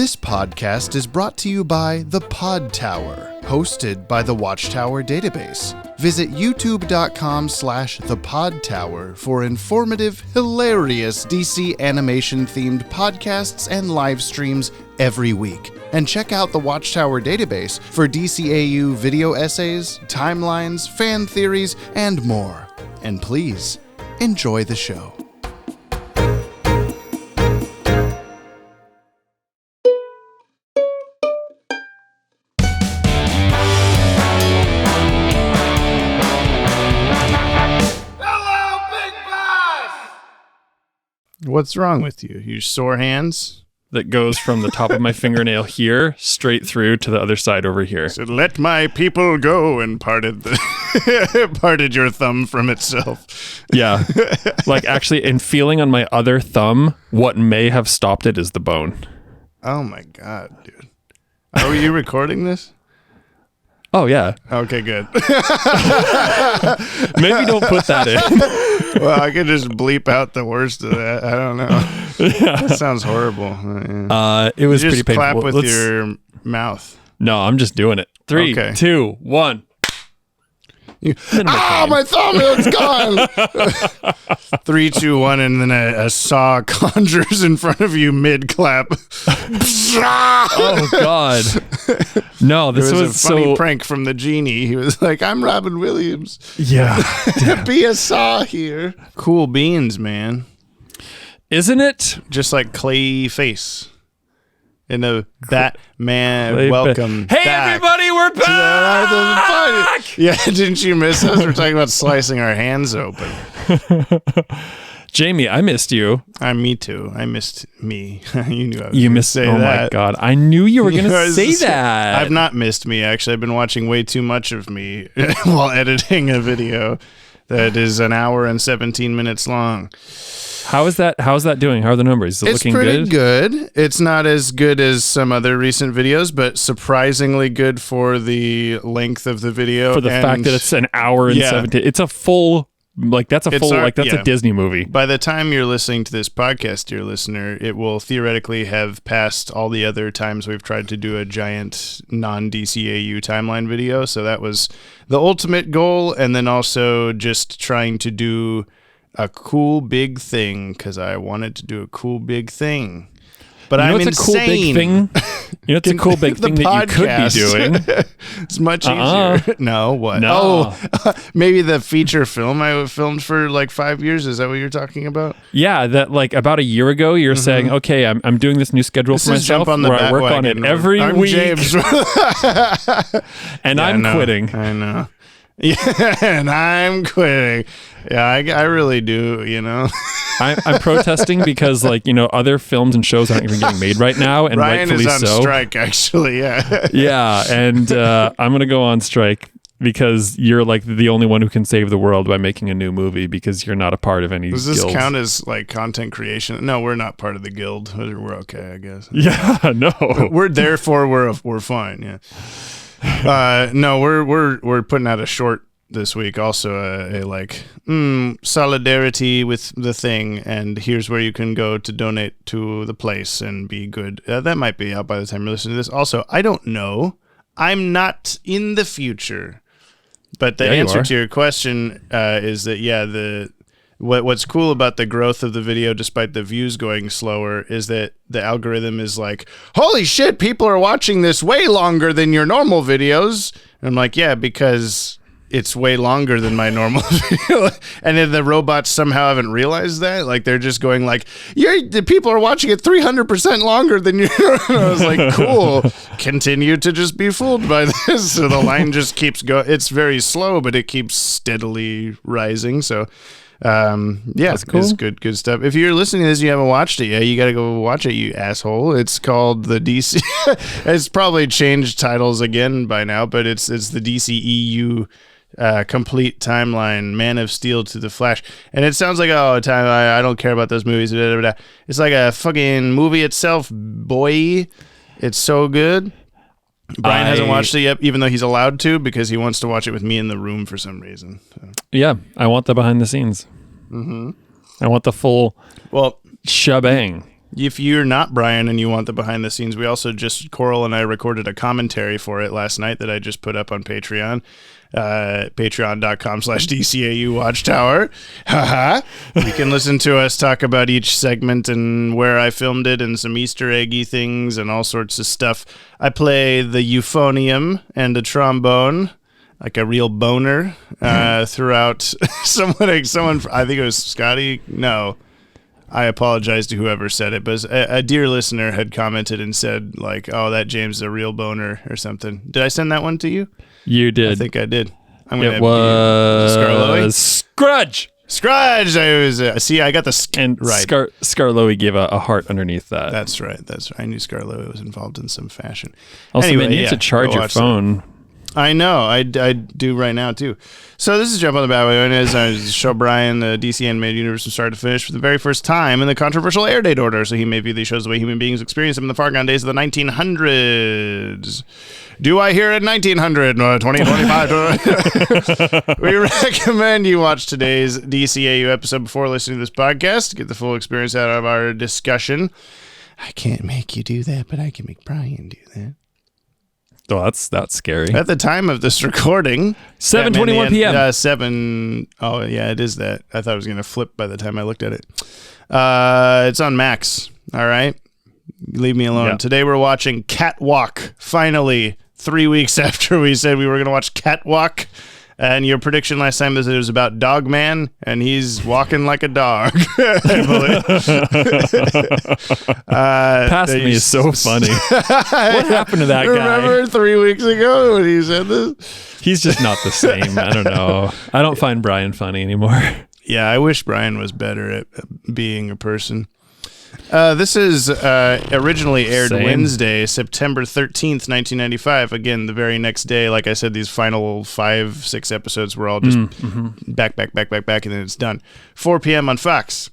This podcast is brought to you by the Podtower, hosted by the Watchtower database. Visit youtube.com/thepodtower for informative, hilarious DC animation-themed podcasts and live streams every week. And check out the Watchtower database for DCAU video essays, timelines, fan theories, and more. And please, enjoy the show. What's wrong with you? You sore hands? That goes from the top of my fingernail here straight through to the other side over here. So let my people go, and parted your thumb from itself. Yeah. Like actually, in feeling on my other thumb, what may have stopped it is the bone. Oh my God, dude. Are you recording this? Oh, yeah. Okay, good. Maybe don't put that in. Well, I could just bleep out the worst of that. I don't know. Yeah. That sounds horrible. It was you pretty painful. Clap with your mouth. No, I'm just doing it. 3, 2, 1. My thumb, it's gone. 3, 2, 1, and then a saw conjures in front of you mid-clap. Oh, God. No, this was a funny prank from the genie. He was like, I'm Robin Williams. Yeah. Be a saw here. Cool beans, man. Isn't it? Just like Clay Face. In a Batman welcome Hey, back everybody, we're back! Yeah, didn't you miss us? We're talking about slicing our hands open. Jamie, I missed you. Me too. I missed me. You knew I was You missed. say oh that. My God! I knew you were going to say that. I've not missed me. Actually, I've been watching way too much of me while editing a video that is an hour and 17 minutes long. How's that doing? How are the numbers? Is it looking pretty good. It's not as good as some other recent videos, but surprisingly good for the length of the video. For the fact that it's an hour and 17. It's a full, that's a Disney movie. By the time you're listening to this podcast, dear listener, it will theoretically have passed all the other times we've tried to do a giant non-DCAU timeline video. So that was the ultimate goal. And then also just trying to do a cool big thing, because I wanted to do a cool big thing. But I'm insane. A cool big thing? You know, it's a cool big thing that you could be doing. It's much easier. No, what? No. Oh, maybe the feature film I filmed for like 5 years. Is that what you're talking about? Yeah, that like about a year ago, you're saying, okay, I'm doing this new schedule for myself on the where I work on it every week. James. And I'm quitting. I know. Yeah, and I'm quitting. Yeah, I really do, I'm protesting because, other films and shows aren't even getting made right now, and Ryan rightfully is on so. strike, actually, yeah. Yeah, and I'm going to go on strike because you're, the only one who can save the world by making a new movie because you're not a part of any guilds. Does this count as, content creation? No, we're not part of the guild. We're okay, I guess. Yeah, no. Therefore, we're fine, yeah. No, we're putting out a short this week, also solidarity with the thing, and here's where you can go to donate to the place and be good. That might be out by the time you're listening to this. Also, I don't know. I'm not in the future, but the answer to your question is that what's cool about the growth of the video, despite the views going slower, is that the algorithm is like, holy shit, people are watching this way longer than your normal videos. And I'm like, yeah, because it's way longer than my normal video. And then the robots somehow haven't realized that. Like, they're just going like, the people are watching it 300% longer than you. And I was like, cool. Continue to just be fooled by this. So the line just keeps going. It's very slow, but it keeps steadily rising. So that's cool. It's good stuff. If you're listening to this, you haven't watched it yet, you gotta go watch it, you asshole. It's called the DC. It's probably changed titles again by now, but it's the DCEU complete timeline, Man of Steel to the Flash. And it sounds like, I don't care about those movies. Blah, blah, blah. It's like a fucking movie itself, boy. It's so good. Brian hasn't watched it yet, even though he's allowed to, because he wants to watch it with me in the room for some reason. So. Yeah, I want the behind the scenes. Mm-hmm. I want the full shebang. If you're not Brian and you want the behind the scenes, we also Coral and I recorded a commentary for it last night that I just put up on Patreon. Patreon.com/DCAU watchtower. You can listen to us talk about each segment and where I filmed it and some Easter eggy things and all sorts of stuff. I play the euphonium and the trombone like a real boner throughout. Someone, I think it was Scotty. No. I apologize to whoever said it, but a dear listener had commented and said, like, "Oh, that James is a real boner" or something. Did I send that one to you? You did. I think I did. It was Scrudge. Scrudge. I was I got the and right. Scarloey gave a heart underneath that. That's right. I knew Scarloey was involved in some fashion. Also, anyway, man, you have to charge your phone. That. I know. I do right now, too. So this is Jump on the Bat-Wagon. As I show Brian the DC animated universe from start to finish for the very first time in the controversial airdate order, so he may view these shows the way human beings experience them in the far gone days of the 1900s. Do I hear it 1900? 2025? We recommend you watch today's DCAU episode before listening to this podcast to get the full experience out of our discussion. I can't make you do that, but I can make Brian do that. Oh, that's scary. At the time of this recording, 7:21 p.m. Oh, yeah, it is that. I thought it was going to flip by the time I looked at it. It's on Max. All right. Leave me alone. Yeah. Today we're watching Catwalk. Finally, 3 weeks after we said we were going to watch Catwalk. And your prediction last time was it was about Dog Man, and he's walking like a dog. Past me is so funny. What happened to that guy? Remember 3 weeks ago when he said this? He's just not the same. I don't know. I don't find Brian funny anymore. Yeah, I wish Brian was better at being a person. This is originally aired Wednesday, September 13th, 1995. Again, the very next day, like I said, these final 5-6 episodes were all just back, and then it's done. 4 p.m. on Fox.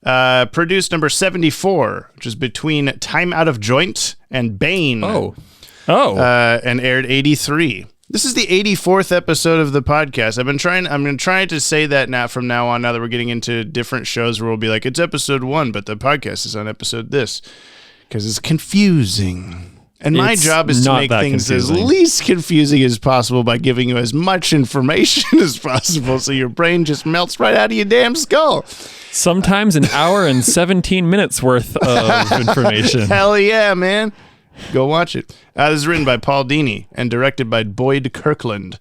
Produced number 74, which is between Time Out of Joint and Bane. And aired 83. This is the 84th episode of the podcast. I'm trying to say that now from now on, now that we're getting into different shows where we'll be like, it's episode 1, but the podcast is on episode this, because it's confusing. And my job is to make things as least confusing as possible by giving you as much information as possible so your brain just melts right out of your damn skull. Sometimes an hour and 17 minutes worth of information. Hell yeah, man. Go watch it. This is written by Paul Dini and directed by Boyd Kirkland.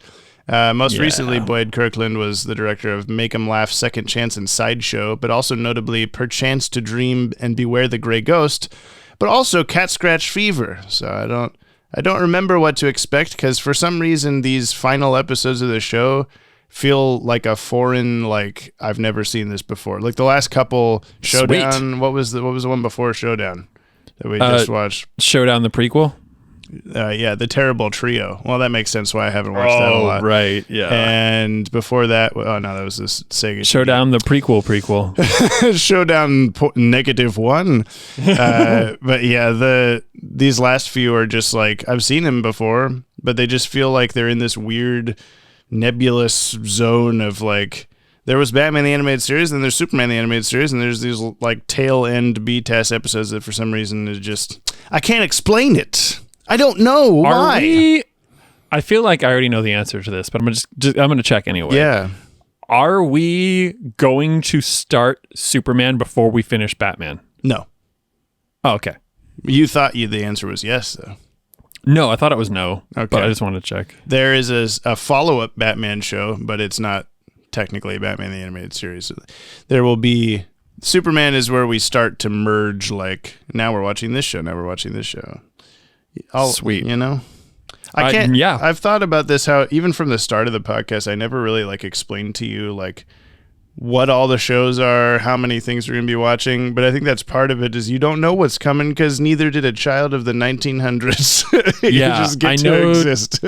Most recently, Boyd Kirkland was the director of Make 'em Laugh, Second Chance, and Sideshow, but also notably Perchance to Dream and Beware the Grey Ghost, but also Cat Scratch Fever. So I don't remember what to expect, because for some reason these final episodes of the show feel like a foreign, like I've never seen this before. Like the last couple, Showdown. Sweet. What was the one before Showdown that we just watched? Showdown, the prequel? Yeah, The Terrible Trio. Well, that makes sense why I haven't watched that a lot. Oh, right, yeah. And before that, that was this Sega. Showdown, the prequel. Showdown -1. But yeah, these last few are just like, I've seen them before, but they just feel like they're in this weird nebulous zone of like, there was Batman the Animated Series, and there's Superman the Animated Series, and there's these like tail end BTAS episodes that for some reason is just, I can't explain it. I don't know why. I feel like I already know the answer to this, but I'm going to check anyway. Yeah. Are we going to start Superman before we finish Batman? No. Oh, okay. You thought the answer was yes, though. No, I thought it was no. Okay. But I just wanted to check. There is a follow-up Batman show, but it's not technically Batman the Animated Series. There will be... Superman is where we start to merge, like, now we're watching this show, now we're watching this show. Sweet. You know? I can't... Yeah. I've thought about this, how even from the start of the podcast, I never really, like, explained to you, like, what all the shows are, how many things we're going to be watching, but I think that's part of it, is you don't know what's coming, because neither did a child of the 1900s. You just get to exist.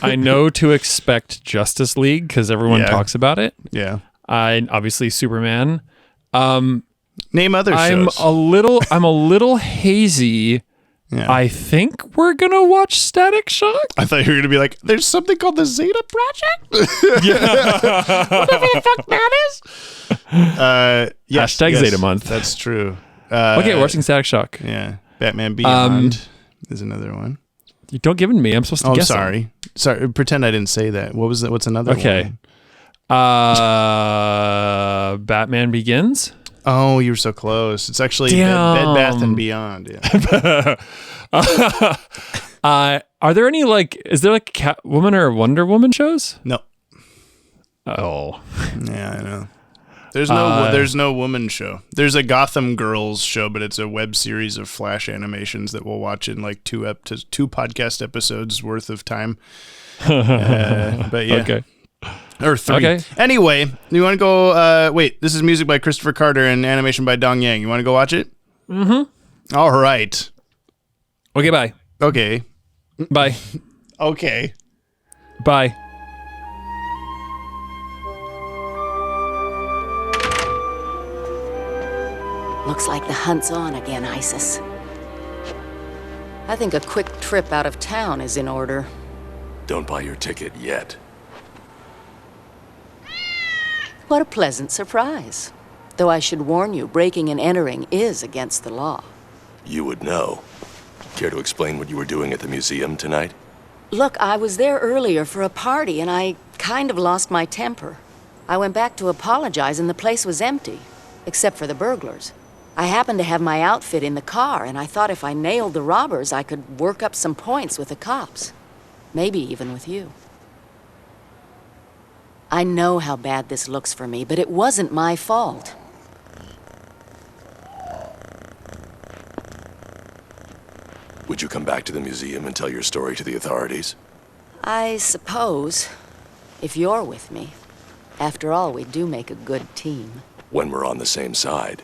I know to expect Justice League, because everyone talks about it. Yeah. Obviously Superman. Name other shows. I'm a little hazy. Yeah. I think we're going to watch Static Shock. I thought you were going to be like, there's something called the Zeta Project? Yeah. Whatever the fuck that is. Yes, #Zeta month. That's true. Okay, watching Static Shock. Yeah. Batman Beyond is another one. You don't give it to me. I'm supposed to guess. Sorry. Sorry. Pretend I didn't say that. What was that? What's another one? Batman Begins. Oh, you were so close. It's actually Bed Bath and Beyond. Yeah. Are there any is there Catwoman or Wonder Woman shows? No. Oh. Yeah, I know. There's no woman show. There's a Gotham Girls show, but it's a web series of Flash animations that we'll watch in like two podcast episodes worth of time. But yeah. Okay. Or 3. Okay. Anyway, you want to go... wait, this is music by Christopher Carter and animation by Dong Yang. You want to go watch it? Mm-hmm. All right. Okay, bye. Okay. Bye. Okay. Bye. Looks like the hunt's on again, Isis. I think a quick trip out of town is in order. Don't buy your ticket yet. What a pleasant surprise. Though I should warn you, breaking and entering is against the law. You would know. Care to explain what you were doing at the museum tonight? Look, I was there earlier for a party and I kind of lost my temper. I went back to apologize and the place was empty, except for the burglars. I happened to have my outfit in the car and I thought if I nailed the robbers, I could work up some points with the cops. Maybe even with you. I know how bad this looks for me, but it wasn't my fault. Would you come back to the museum and tell your story to the authorities? I suppose, if you're with me. After all, we do make a good team. When we're on the same side.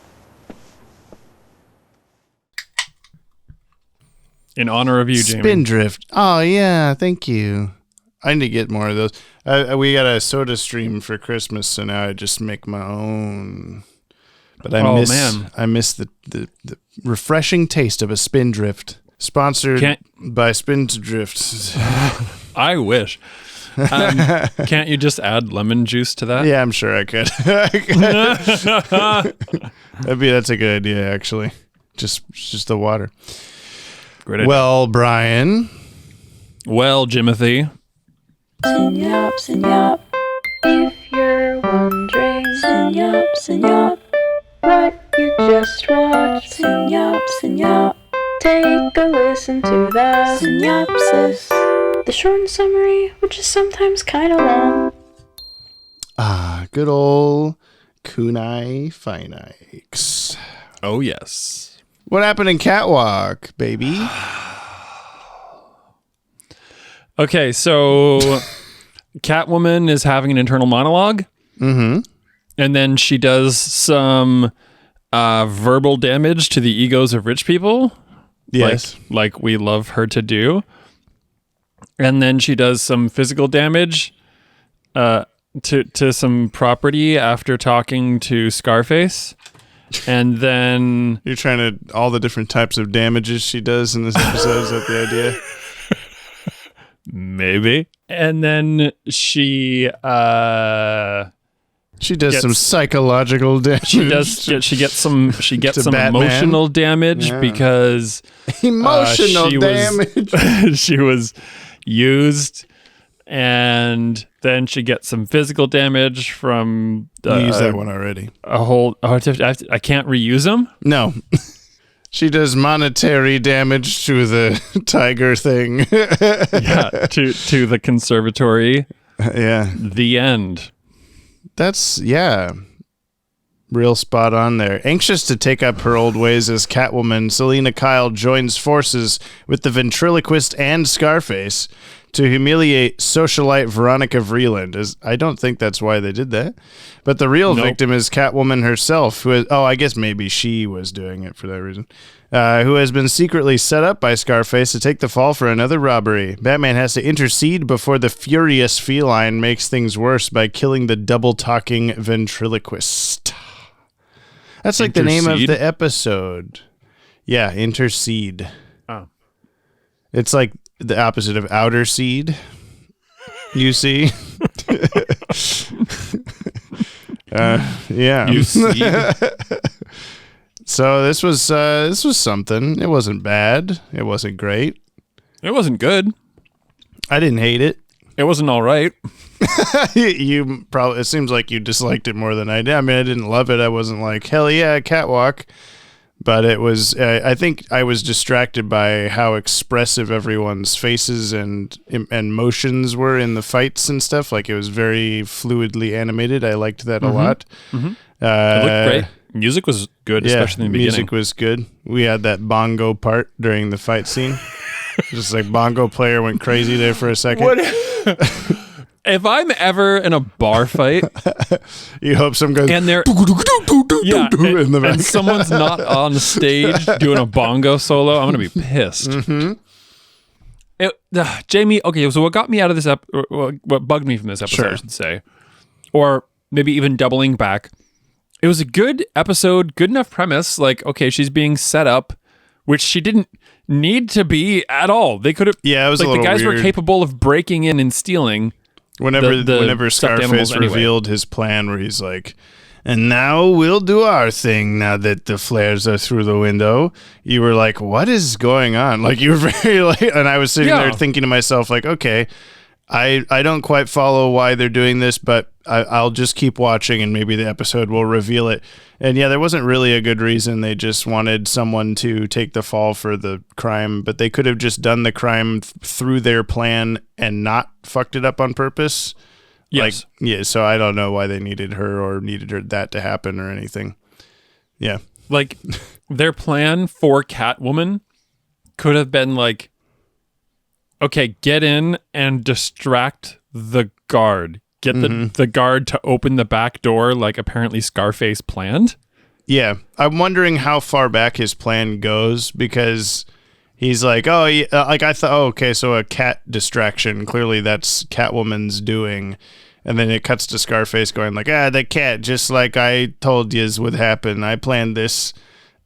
In honor of you, Jamie. Spindrift. Oh, yeah. Thank you. I need to get more of those. We got a soda stream for Christmas, so now I just make my own. But I miss the refreshing taste of a Spindrift. Sponsored by Spindrift. I wish. Can't you just add lemon juice to that? Yeah, I'm sure I could. That's a good idea, actually. Just the water. Great idea. Well, Brian. Well, Jimothy. Sin-yop, if you're wondering, sin-yop, what you just watched. Sin-yop, take a listen to the synopsis, the short summary, which is sometimes kind of long. Good old kunai finix. Oh, yes. What happened in Catwalk, baby? Okay, so Catwoman is having an internal monologue. Mm-hmm. And then she does some verbal damage to the egos of rich people. Yes. Like we love her to do. And then she does some physical damage to some property after talking to Scarface. And then... You're trying to... All the different types of damages she does in this episode, is that the idea? Maybe. And then she does some psychological damage. She gets some Batman. Emotional damage because emotional damage. She was used, and then she gets some physical damage from you used that one already. I can't reuse them? No. She does monetary damage to the tiger thing. Yeah, to the conservatory. Yeah. The end. That's, real spot on there. Anxious to take up her old ways as Catwoman, Selina Kyle joins forces with the ventriloquist and Scarface to humiliate socialite Veronica Vreeland. I don't think that's why they did that. But the real victim is Catwoman herself, who I guess maybe she was doing it for that reason, who has been secretly set up by Scarface to take the fall for another robbery. Batman has to intercede before the furious feline makes things worse by killing the double-talking ventriloquist. That's like the name of the episode. Yeah, intercede. Oh. It's like the opposite of outer seed. You see? Yeah. You see? So this was something. It wasn't bad. It wasn't great. It wasn't good. I didn't hate it. It wasn't all right. You probably. It seems like you disliked it more than I did. I mean, I didn't love it. I wasn't like, hell yeah, Catwalk. But it was. I think I was distracted by how expressive everyone's faces and motions were in the fights and stuff. Like it was very fluidly animated. I liked that a lot. Mm-hmm. It looked great. Music was good, especially in the beginning. Music was good. We had that bongo part during the fight scene. Just like bongo player went crazy there for a second. What? If I'm ever in a bar fight, you hope some goes and they're and someone's not on the stage doing a bongo solo, I'm gonna be pissed. Mm-hmm. Jamie, okay, so what got me out of this what bugged me from this episode, I should say, or maybe even doubling back, it was a good episode, good enough premise. Like, okay, she's being set up, which she didn't need to be at all. They could have. Yeah, it was like a little the guys weird. were capable of breaking in and stealing. Whenever Scarface revealed his plan, where he's like, "And now we'll do our thing. Now that the flares are through the window," you were like, "What is going on?" Like you were very late, and I was sitting there thinking to myself, like, "Okay, I don't quite follow why they're doing this, but I'll just keep watching, and maybe the episode will reveal it." And yeah, there wasn't really a good reason. They just wanted someone to take the fall for the crime, but they could have just done the crime through their plan and not fucked it up on purpose. Yes. Like, yeah, so I don't know why they needed her or needed her that to happen or anything. Yeah. Like, their plan for Catwoman could have been like, okay, get in and distract the guard. Get the guard to open the back door like apparently Scarface planned. Yeah. I'm wondering how far back his plan goes, because he's like, oh, yeah, like I thought, oh, okay, so a cat distraction. Clearly that's Catwoman's doing. And then it cuts to Scarface going like, the cat, just like I told you would happen. I planned this.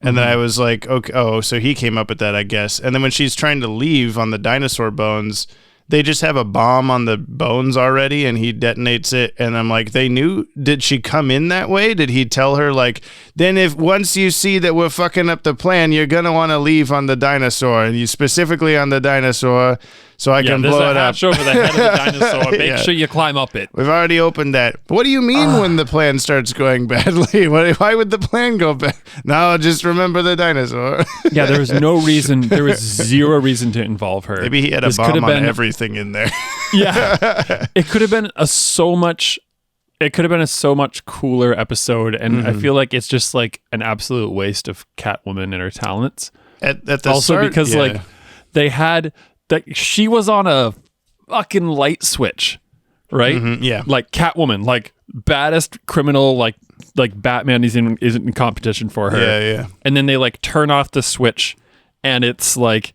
And then I was like, okay, oh, so he came up with that, I guess. And then when she's trying to leave on the dinosaur bones, they just have a bomb on the bones already, and he detonates it. And I'm like, they knew? Did she come in that way? Did he tell her, like, then if once you see that we're fucking up the plan, you're going to want to leave on the dinosaur, and you specifically on the dinosaur, so I can blow it up. There's a hatch over the head of the dinosaur. Make sure you climb up it. We've already opened that. But what do you mean when the plan starts going badly? Why would the plan go bad? No, just remember the dinosaur. Yeah, there was no reason. There was zero reason to involve her. Maybe he had a bomb on everything in there. Yeah, it could have been a so much cooler episode, and I feel like it's just like an absolute waste of Catwoman and her talents. At the also start, because like they had that she was on a fucking light switch, right? Mm-hmm, yeah, like Catwoman, like baddest criminal, like Batman isn't in competition for her. Yeah. And then they like turn off the switch, and it's like,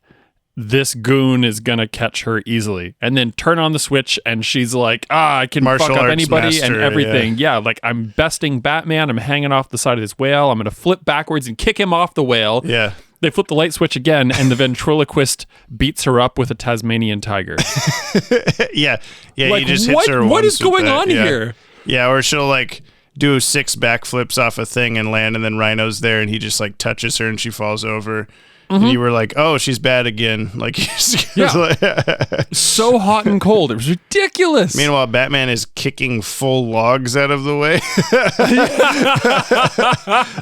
this goon is gonna catch her easily, and then turn on the switch and she's like, I can fuck up anybody and everything. Yeah, like I'm besting Batman, I'm hanging off the side of this whale, I'm gonna flip backwards and kick him off the whale. Yeah. They flip the light switch again, and the ventriloquist beats her up with a Tasmanian tiger. yeah, like, he just hits her. What is going on here? Yeah, or she'll like do 6 backflips off a thing and land, and then Rhino's there, and he just like touches her, and she falls over. And you were like, oh, she's bad again. Like, so hot and cold. It was ridiculous. Meanwhile, Batman is kicking full logs out of the way.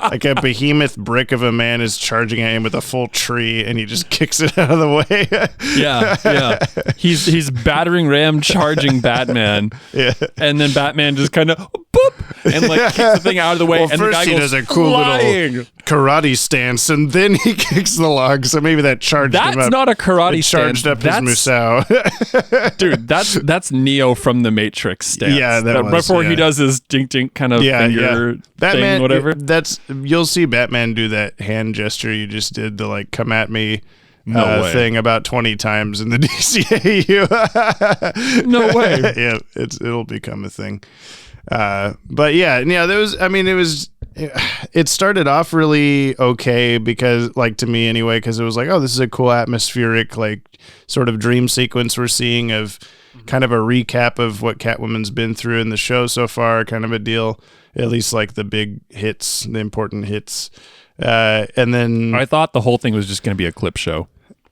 Like a behemoth brick of a man is charging at him with a full tree, and he just kicks it out of the way. Yeah. He's battering ram charging Batman. Yeah. And then Batman just kind of boop and like kicks the thing out of the way. Well, and first the guy he goes does a cool flying. little karate stance, and then he kicks the log. So maybe that charged him up. That's not a karate stance. Charged up his Musou. Dude, that's Neo from the Matrix stance. Yeah, that was, before he does his dink dink kind of finger Batman, thing, whatever. You'll see Batman do that hand gesture you just did to like come at me thing about 20 times in the DCAU. No way. Yeah, it'll become a thing. But yeah, it started off really okay, because like, to me anyway, because it was like, oh, this is a cool atmospheric like sort of dream sequence we're seeing of kind of a recap of what Catwoman's been through in the show so far, kind of a deal, at least like the big hits, the important hits. And then I thought the whole thing was just going to be a clip show.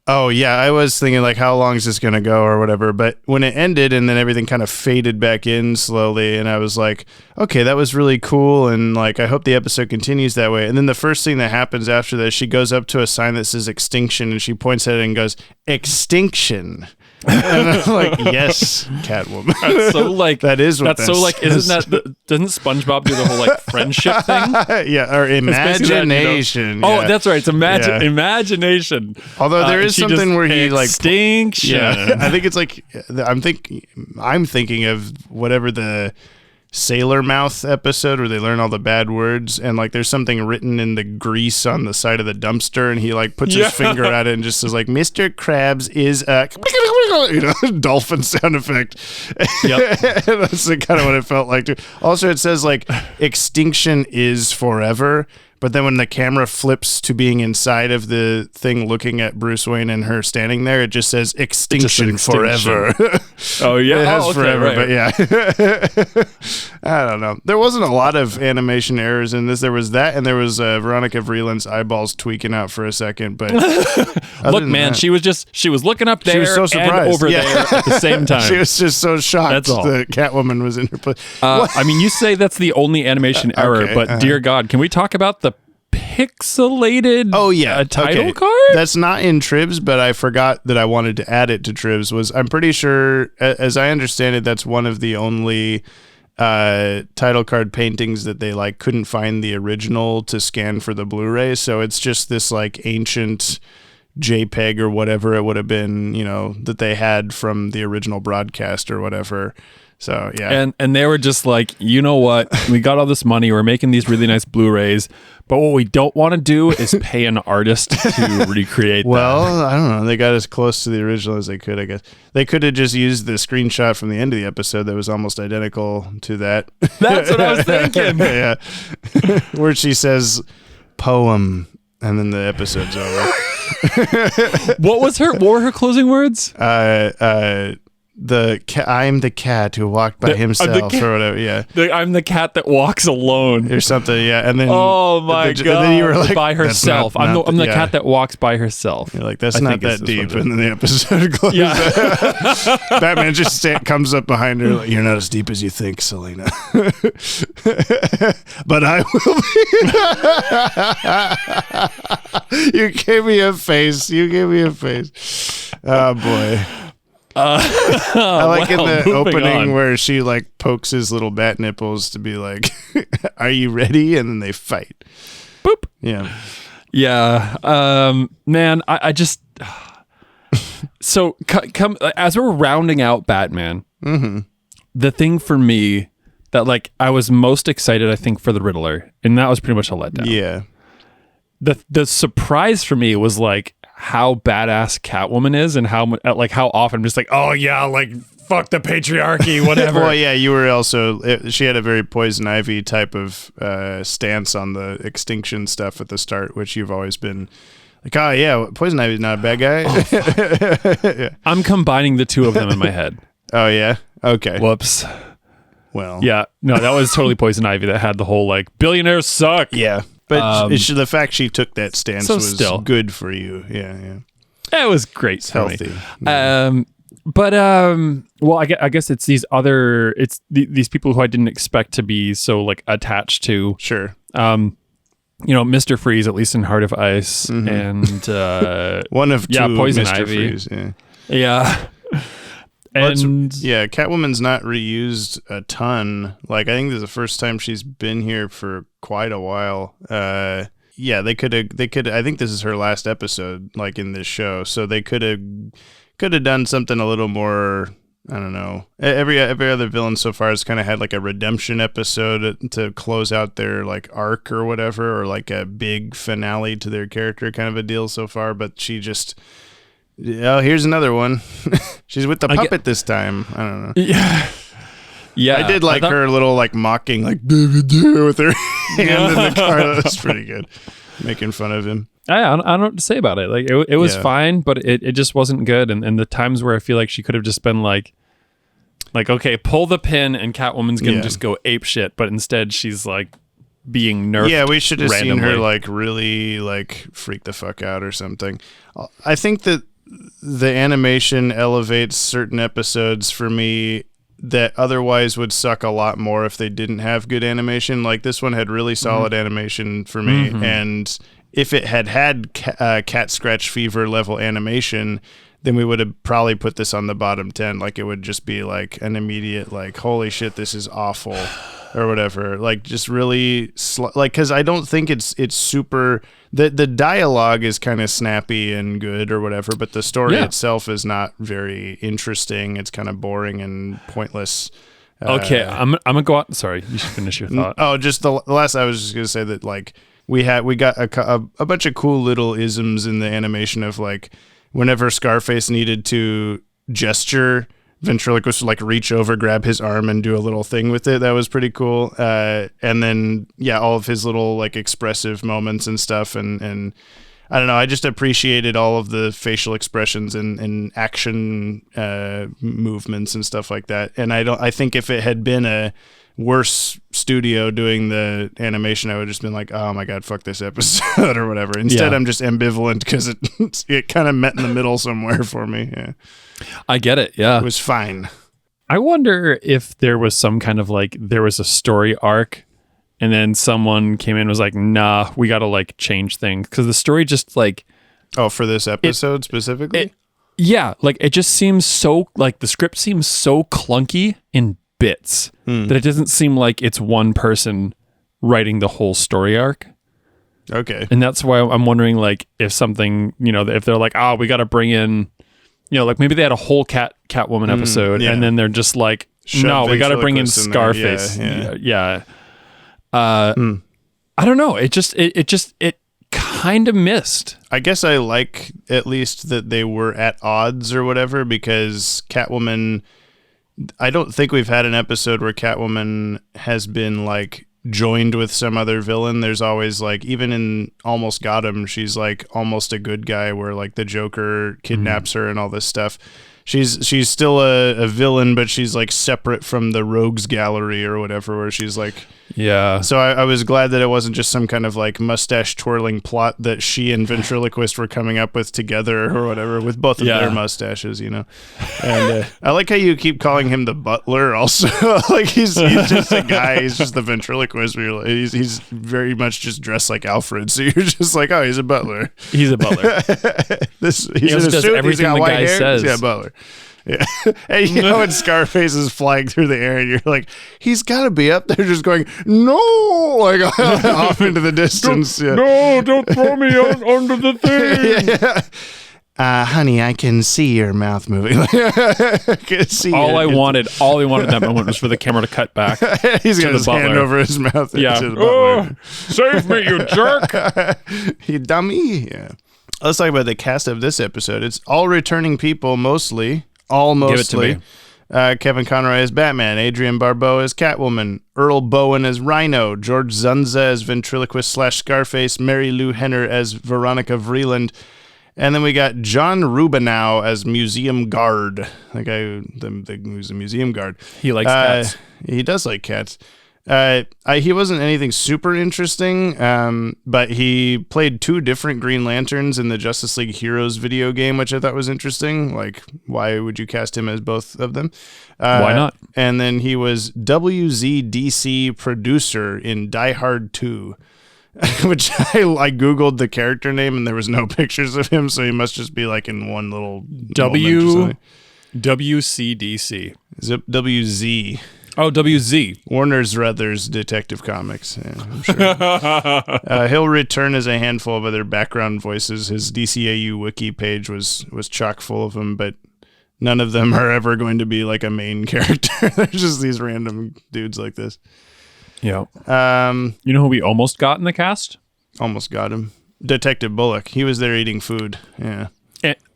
Oh, yeah, I was thinking, like, how long is this going to go or whatever, but when it ended and then everything kind of faded back in slowly, and I was like, okay, that was really cool, and, like, I hope the episode continues that way. And then the first thing that happens after that, she goes up to a sign that says extinction, and she points at it and goes, extinction. And I'm like, yes, Catwoman. That's so like that is what that's so like. Isn't that doesn't SpongeBob do the whole like friendship thing? Yeah, or That, imagination. you know? Yeah. Oh, that's right. It's imagination. Although there is something where he like extinction. Yeah, I think it's like I'm thinking of whatever the Sailor Mouth episode where they learn all the bad words, and like there's something written in the grease on the side of the dumpster, and he like puts his finger at it and just says like, Mr. Krabs is a dolphin sound effect. Yep. That's kind of what it felt like too. Also, it says like extinction is forever. But then when the camera flips to being inside of the thing looking at Bruce Wayne and her standing there, it just says extinction forever. Oh, yeah. It has okay, forever, right. but yeah. I don't know. There wasn't a lot of animation errors in this. There was that, and there was Veronica Vreeland's eyeballs tweaking out for a second. But look, man, she was looking up there so and over there at the same time. She was just so shocked That's all. that Catwoman was in her place. I mean, you say that's the only animation error, Okay, but dear God, can we talk about the pixelated title card? That's not in Tribs, but I forgot that I wanted to add it to Tribs. I'm pretty sure, as I understand it, that's one of the only title card paintings that they like couldn't find the original to scan for the Blu-ray, so it's just this like ancient JPEG or whatever it would have been, you know, that they had from the original broadcast or whatever. So yeah, and they were just like, you know what? We got all this money. We're making these really nice Blu-rays, but what we don't want to do is pay an artist to recreate. Well, I don't know. They got as close to the original as they could. I guess they could have just used the screenshot from the end of the episode that was almost identical to that. That's what I was thinking. Yeah, where she says poem, and then the episode's over. What were her closing words? I'm the cat who walked by himself or whatever. Yeah, I'm the cat that walks alone or something. Yeah, and then oh my God, and then you were like, by herself. I'm the cat that walks by herself. You're like, that's not that deep. And then the episode closes. Yeah. Batman just comes up behind her like, you're not as deep as you think, Selina. But I will be. You gave me a face. Oh boy. I like in the opening where she like pokes his little bat nipples to be like, are you ready? And then they fight. Boop. Yeah. Man, I just so come as we're rounding out Batman, the thing for me that like I was most excited, I think, for the Riddler, and that was pretty much a letdown. Yeah. The surprise for me was like how badass Catwoman is, and how often I'm just like, oh yeah, like fuck the patriarchy, whatever. Well, yeah, you were also. She had a very Poison Ivy type of stance on the extinction stuff at the start, which you've always been like, oh yeah, Poison Ivy's not a bad guy. Yeah. I'm combining the two of them in my head. Oh yeah, okay. Whoops. Well, yeah, no, that was totally Poison Ivy that had the whole like billionaires suck. Yeah. But the fact she took that stance was still good for you. Yeah. It was great. It's healthy. Well, I guess it's these these people who I didn't expect to be so like attached to. Sure. Mr. Freeze, at least in Heart of Ice, and one of two Poison Mr. Ivy. Freeze. Yeah. Yeah. And Catwoman's not reused a ton. Like, I think this is the first time she's been here for quite a while. They could have. I think this is her last episode, like in this show. So they could have done something a little more. I don't know. Every other villain so far has kind of had like a redemption episode to close out their like arc or whatever, or like a big finale to their character kind of a deal so far. But she just. Oh, here's another one. She's with the puppet this time. I don't know. Yeah. I did like her little like mocking like with her hand in the car. That's pretty good. Making fun of him. I don't know what to say about it. Like it was fine, but it just wasn't good. And the times where I feel like she could have just been like okay, pull the pin and Catwoman's gonna just go ape shit. But instead she's like being nerfed. Yeah, we should have seen her randomly. like really like freak the fuck out or something. I think that the animation elevates certain episodes for me that otherwise would suck a lot more if they didn't have good animation. Like this one had really solid animation for me, and if it had cat scratch fever level animation, then we would have probably put this on the bottom 10. Like it would just be like an immediate like, holy shit, this is awful or whatever. Like just really like, cause I don't think it's super, the dialogue is kind of snappy and good or whatever, but the story itself is not very interesting. It's kind of boring and pointless. Okay, I'm gonna go out. Sorry, you should finish your thought. Oh, just the last, I was just gonna say that like we got a bunch of cool little isms in the animation of like, whenever Scarface needed to gesture, ventriloquist would like reach over, grab his arm, and do a little thing with it. That was pretty cool. And then all of his little like expressive moments and stuff. And I don't know. I just appreciated all of the facial expressions and action movements and stuff like that. And I think if it had been a worse studio doing the animation, I would have just been like, oh my god, fuck this episode or whatever. Instead, I'm just ambivalent because it kind of met in the middle somewhere for me. Yeah, I get it. Yeah, it was fine. I wonder if there was some kind of like, there was a story arc and then someone came in and was like, nah, we got to like change things. Because the story just like... Oh, for this episode specifically? Yeah, like it just seems so, like the script seems so clunky in bits that it doesn't seem like it's one person writing the whole story arc. Okay. And that's why I'm wondering like if something, if they're like, we got to bring in, like maybe they had a whole Catwoman episode and then they're just like, no, we got to bring in Scarface. Yeah. I don't know. It kind of missed. I guess I like at least that they were at odds or whatever, because Catwoman, I don't think we've had an episode where Catwoman has been like joined with some other villain. There's always like, even in Almost Got Him, she's like almost a good guy where like the Joker kidnaps her and all this stuff. She's still a villain, but she's like separate from the rogues gallery or whatever, where she's like, yeah. So I was glad that it wasn't just some kind of like mustache twirling plot that she and ventriloquist were coming up with together or whatever, with both of their mustaches, And I like how you keep calling him the butler also. Like he's just a guy. He's just the ventriloquist. He's very much just dressed like Alfred. So you're just like, oh, he's a butler. He's a butler. He's in a does suit, everything the white guy hair. says. Yeah, butler. Yeah. And when Scarface is flying through the air and you're like, he's got to be up there just going, no, like off into the distance. No, don't throw me under the thing. Honey, I can see your mouth moving. I can see all I wanted in that moment was for the camera to cut back. He's got his hand over his mouth. Yeah. To the butler. Save me, you jerk. You dummy. Yeah. Let's talk about the cast of this episode. It's all returning people, mostly. Give it to me. Kevin Conroy as Batman, Adrienne Barbeau as Catwoman, Earl Bowen as Rhino, George Zunza as ventriloquist / Scarface, Mary Lou Henner as Veronica Vreeland, and then we got John Rubinow as Museum Guard, the guy who's a museum guard. He likes cats. He does like cats. He wasn't anything super interesting, but he played 2 different Green Lanterns in the Justice League Heroes video game, which I thought was interesting. Like, why would you cast him as both of them? Why not? And then he was WZDC producer in Die Hard 2, which I Googled the character name and there was no pictures of him, so he must just be like in one little WCDC. Is it WZ? Oh, WZ. Warner's Brothers Detective Comics. Yeah, I'm sure. He'll return as a handful of other background voices. His DCAU wiki page was chock full of them, but none of them are ever going to be like a main character. They're just these random dudes like this. Yeah. You know who we almost got in the cast? Almost got him. Detective Bullock. He was there eating food. Yeah.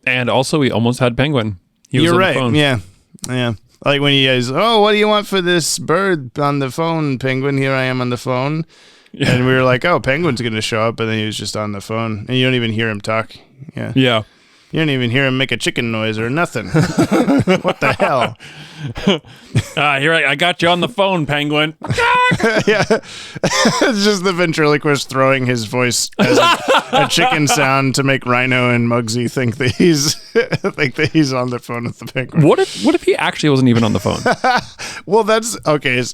And also we almost had Penguin. He was You're on right. the phone. Yeah. Like when you guys, what do you want for this bird on the phone, Penguin? Here I am on the phone. Yeah. And we were like, Penguin's going to show up. And then he was just on the phone. And you don't even hear him talk. Yeah. Yeah. You don't even hear him make a chicken noise or nothing. What the hell? Here I got you on the phone, Penguin. Yeah, it's just the ventriloquist throwing his voice as a chicken sound to make Rhino and Muggsy think that he's on the phone with the penguin. What if he actually wasn't even on the phone? Well, that's okay.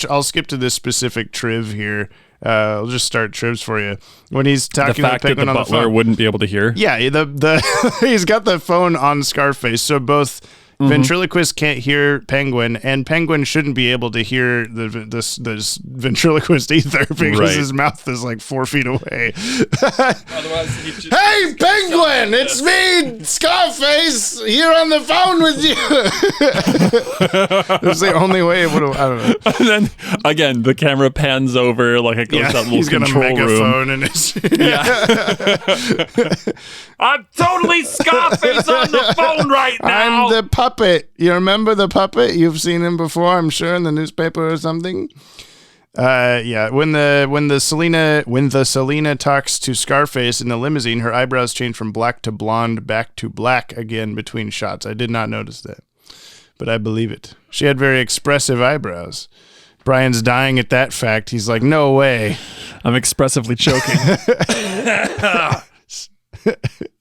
I'll skip to this specific triv here. I'll just start trivs for you. When he's talking to the fact that penguin the on the butler phone, wouldn't be able to hear. yeah, he's got the phone on Scarface, so both ventriloquist can't hear Penguin, and Penguin shouldn't be able to hear this ventriloquist either because his mouth is like 4 feet away. Otherwise, he just Hey, Penguin! It's me, Scarface, here on the phone with you. That's the only way it would have. I don't know. And then again, the camera pans over like it goes to that little he's got a control room. megaphone in his. I'm totally Scarface on the phone right now. I'm the puppet. You remember the puppet? You've seen him before, I'm sure, in the newspaper or something. Yeah. When the Selina talks to Scarface in the limousine, her eyebrows change from black to blonde, back to black again between shots. I did not notice that, but I believe it. She had very expressive eyebrows. Brian's dying at that fact. He's like, no way. I'm expressively choking.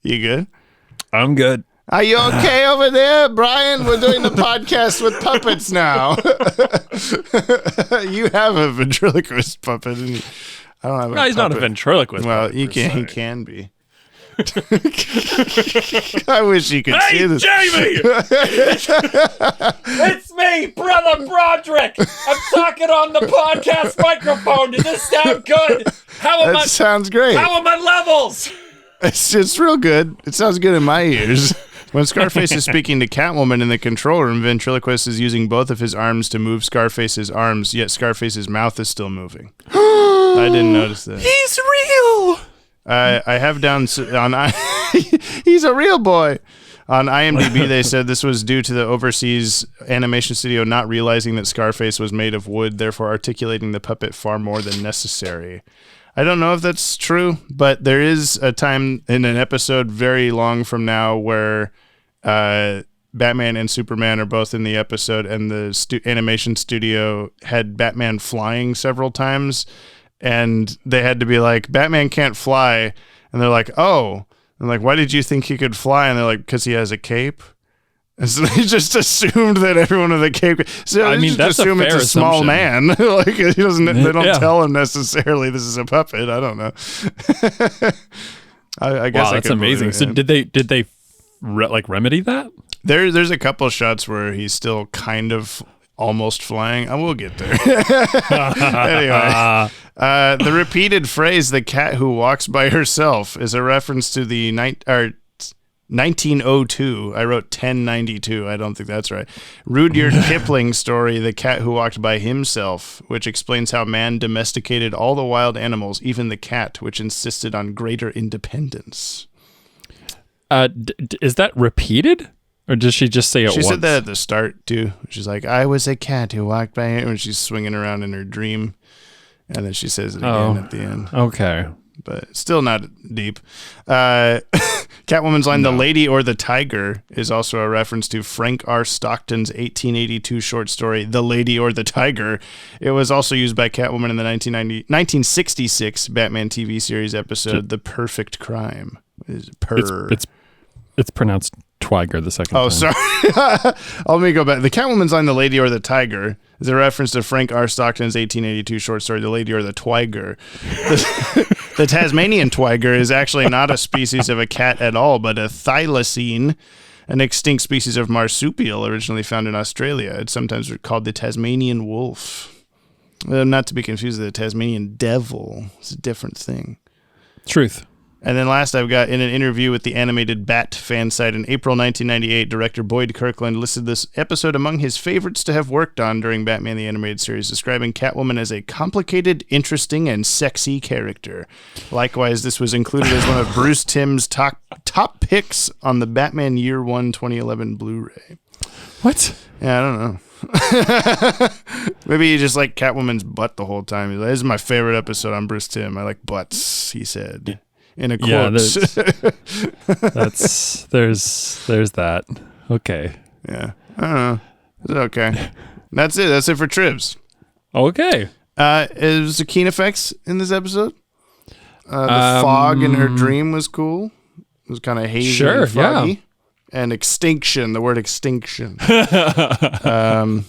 You good? I'm good. Are you okay over there, Brian? We're doing the podcast with puppets now. You have a ventriloquist puppet. And I don't have a No, he's not a puppet. ventriloquist. Well, he can be. I wish you could see this. Jamie! It's me, Brother Broderick! I'm talking on the podcast microphone. Does this sound good? That sounds great. How are my levels? It's real good. It sounds good in my ears. When Scarface is speaking to Catwoman in the control room, ventriloquist is using both of his arms to move Scarface's arms, yet Scarface's mouth is still moving. I didn't notice that. He's real! I have down on he's a real boy. On IMDb, they said this was due to the overseas animation studio not realizing that Scarface was made of wood, therefore articulating the puppet far more than necessary. I don't know if that's true, but there is a time in an episode very long from now where Batman and Superman are both in the episode, and the animation studio had Batman flying several times, and they had to be like, Batman can't fly, and they're like, oh, and like, why did you think he could fly? And they're like, because he has a cape. And so they just assumed that everyone with a cape. So I mean, just that's assume a it's fair a small assumption. man. Like he doesn't. They don't Yeah. tell him necessarily this is a puppet. I don't know. I guess Wow, I that's could amazing. believe So it. did they remedy that? There's a couple shots where he's still kind of almost flying. I will get there. Anyway, the repeated phrase "the cat who walks by herself" is a reference to the 1902. I wrote 1092. I don't think that's right. Rudyard Kipling story, The Cat Who Walked by Himself, which explains how man domesticated all the wild animals, even the cat, which insisted on greater independence. Is that repeated? Or does she just say it She once? said that at the start, too. She's like, I was a cat who walked by him, when she's swinging around in her dream. And then she says it again at the end. Okay. But still not deep. Catwoman's line, "The Lady or the Tiger," is also a reference to Frank R. Stockton's 1882 short story, "The Lady or the Tiger." It was also used by Catwoman in the 1966 Batman TV series episode, "The Perfect Crime." It's pronounced Twiger the second time. Oh, sorry. Let me go back. The Catwoman's line, "The Lady or the Tiger," is a reference to Frank R. Stockton's 1882 short story, "The Lady or the Twiger." The Tasmanian twiger is actually not a species of a cat at all, but a thylacine, an extinct species of marsupial originally found in Australia. It's sometimes called the Tasmanian wolf. Not to be confused with the Tasmanian devil. It's a different thing. Truth. And then last I've got, in an interview with the animated Bat fan site in April 1998, director Boyd Kirkland listed this episode among his favorites to have worked on during Batman the Animated Series, describing Catwoman as a complicated, interesting, and sexy character. Likewise, this was included as one of Bruce Timm's top picks on the Batman Year 1 2011 Blu-ray. What? Yeah, I don't know. Maybe he just liked Catwoman's butt the whole time. He's like, "This is my favorite episode on Bruce Timm. I like butts," he said. in a Yeah, corpse. there's that. Okay. Yeah. I don't know. It's okay. That's it. That's it for Trivs. Okay. Is the keen effects in this episode? The fog in her dream was cool. It was kind of hazy and foggy. Yeah. And extinction, the word extinction. I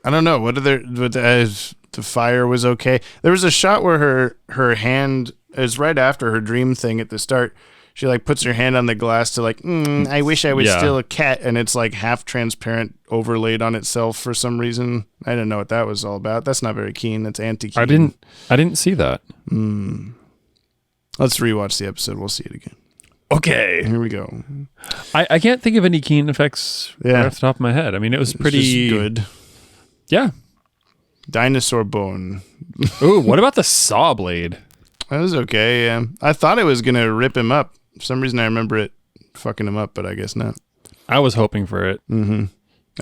don't know. The fire was okay. There was a shot where her hand is right after her dream thing at the start. She like puts her hand on the glass to like, I wish I was still a cat. And it's like half transparent overlaid on itself for some reason. I didn't know what that was all about. That's not very keen. That's anti-keen. I didn't see that. Let's rewatch the episode. We'll see it again. Okay. Here we go. I can't think of any keen effects right off the top of my head. I mean, it was pretty good. Yeah. Dinosaur bone. Ooh, what about the saw blade? That was okay, yeah. I thought it was going to rip him up. For some reason I remember it fucking him up, but I guess not. I was hoping for it. Mm-hmm.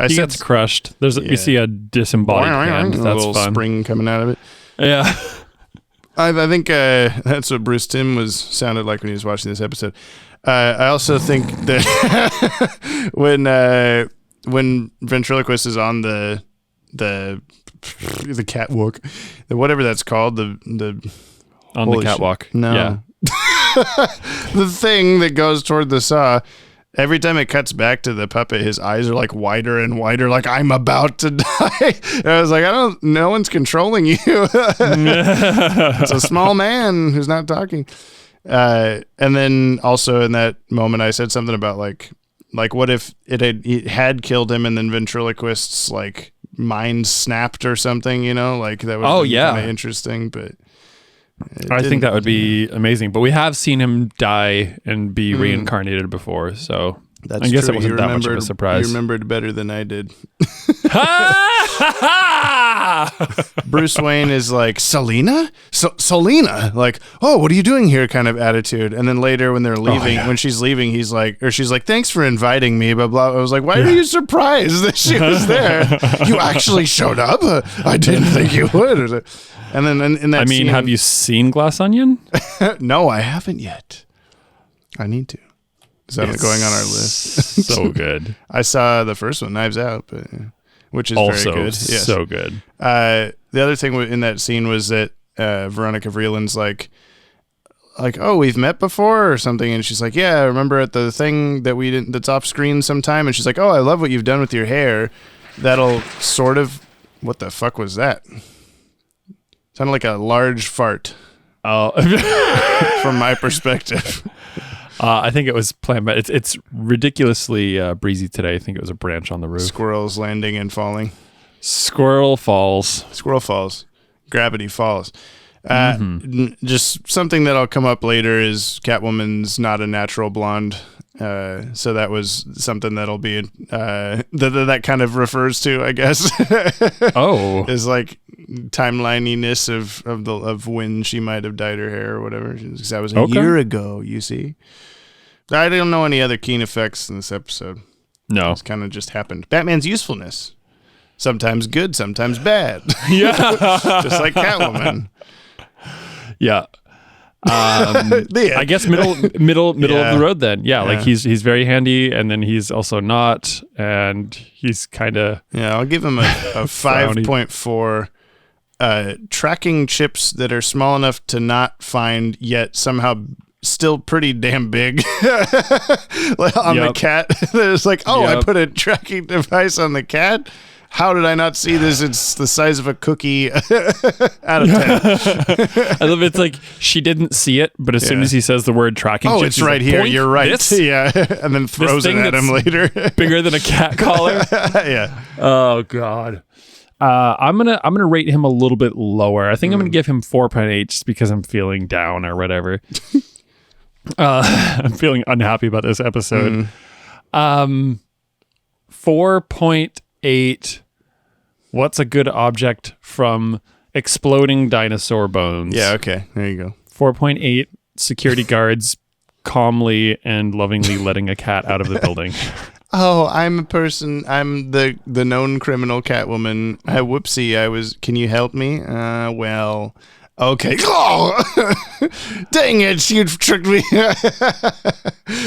He gets crushed. You see a disembodied hand. That's a little fun. spring coming out of it. Yeah. I think that's what Bruce Timm sounded like when he was watching this episode. I also think that when ventriloquist is on the catwalk, whatever that's called, the catwalk. No. Yeah. The thing that goes toward the saw, every time it cuts back to the puppet, his eyes are like wider and wider, like I'm about to die. And I was like, no one's controlling you. It's a small man who's not talking. And then also in that moment, I said something about like what if it had killed him and then ventriloquist's like mind snapped or something, like that would be kind of interesting, but I think that would be amazing, but we have seen him die and be reincarnated before, so that's I guess true. it wasn't that much of a surprise. You remembered better than I did. Bruce Wayne is like, Selina? Selina? Like, oh, what are you doing here kind of attitude. And then later when they're leaving, when she's leaving, she's like, thanks for inviting me, blah, blah. I was like, why are you surprised that she was there? You actually showed up? I didn't think you would. And then in that scene, have you seen Glass Onion? No, I haven't yet. I need to. Is that going on our list? So good. I saw the first one, Knives Out, which is also very good. Yes. So good. The other thing in that scene was that Veronica Vreeland's like, oh, we've met before or something, and she's like, yeah, I remember at the thing that we didn't, that's off screen sometime, and she's like, oh, I love what you've done with your hair. That'll sort of, what the fuck was that? Sounded like a large fart. Oh, from my perspective. I think it was planned, but it's ridiculously breezy today. I think it was a branch on the roof. Squirrels landing and falling. Squirrel falls. Squirrel falls. Gravity falls. Just something that'll come up later is Catwoman's not a natural blonde. So that was something that'll be that kind of refers to, I guess. Oh, is like timelininess of when she might have dyed her hair or whatever. Because that was a year ago. You see, I don't know any other keen effects in this episode. No, it's kind of just happened. Batman's usefulness, sometimes good, sometimes bad. Yeah, just like Catwoman. Yeah. I guess middle of the road then. Yeah, like he's very handy, and then he's also not, and he's kind of I'll give him a 5.4. Tracking chips that are small enough to not find yet somehow still pretty damn big on the cat. It's like, I put a tracking device on the cat. How did I not see this? It's the size of a cookie. Out of 10. I love it. It's like she didn't see it, but as soon as he says the word tracking, it's right here. You're right. This? Yeah, and then throws it at him later. Bigger than a cat collar. Yeah. Oh God. I'm gonna rate him a little bit lower. I think I'm gonna give him 4.8 just because I'm feeling down or whatever. I'm feeling unhappy about this episode. 4.8. What's a good object from exploding dinosaur bones? Yeah, okay. There you go. 4.8. Security guards calmly and lovingly letting a cat out of the building. Oh, I'm a person. I'm the known criminal Catwoman. Whoopsie. Can you help me? Well, Okay. Oh! Dang it, you tricked me.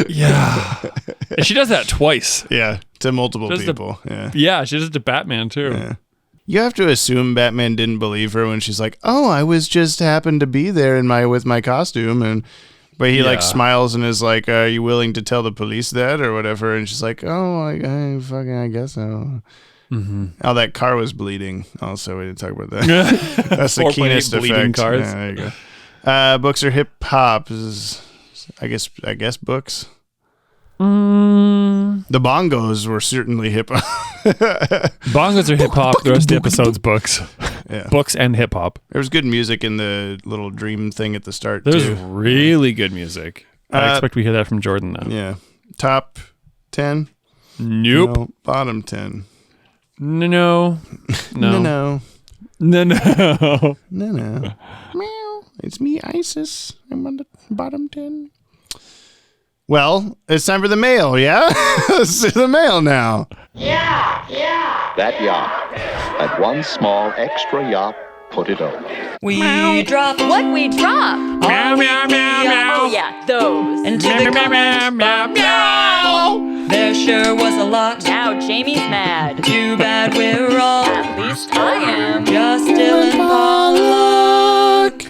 Yeah. And she does that twice. Yeah, to multiple Does people. Yeah, she does it to Batman, too. Yeah. You have to assume Batman didn't believe her when she's like, "Oh, I was just happened to be there with my costume," but he like smiles and is like, "Are you willing to tell the police that or whatever?" And she's like, "Oh, I guess so." Mm-hmm. Oh, that car was bleeding. Also, we didn't talk about that. That's the keenest bleeding effect. cars. Yeah, there you go. Books are hip hop. I guess books. The bongos were certainly hip hop. Bongos are hip hop. The rest of the episode's books. Yeah. Books and hip hop. There was good music in the little dream thing at the start. There's too. really good music. I expect we hear that from Jordan now. Yeah. Top 10? Nope. No. Bottom 10. No. No. Meow. It's me, Isis. I'm on the bottom 10. Well, it's time for the mail, yeah? Let's do the mail now. That yacht. That one small extra yacht put it over. We drop What we drop? Meow, meow, meow, meow. Oh yeah, those. into the comments. There sure was a lot. Now Jamie's mad. Too bad we're all At least I am. just Dylan Pollock.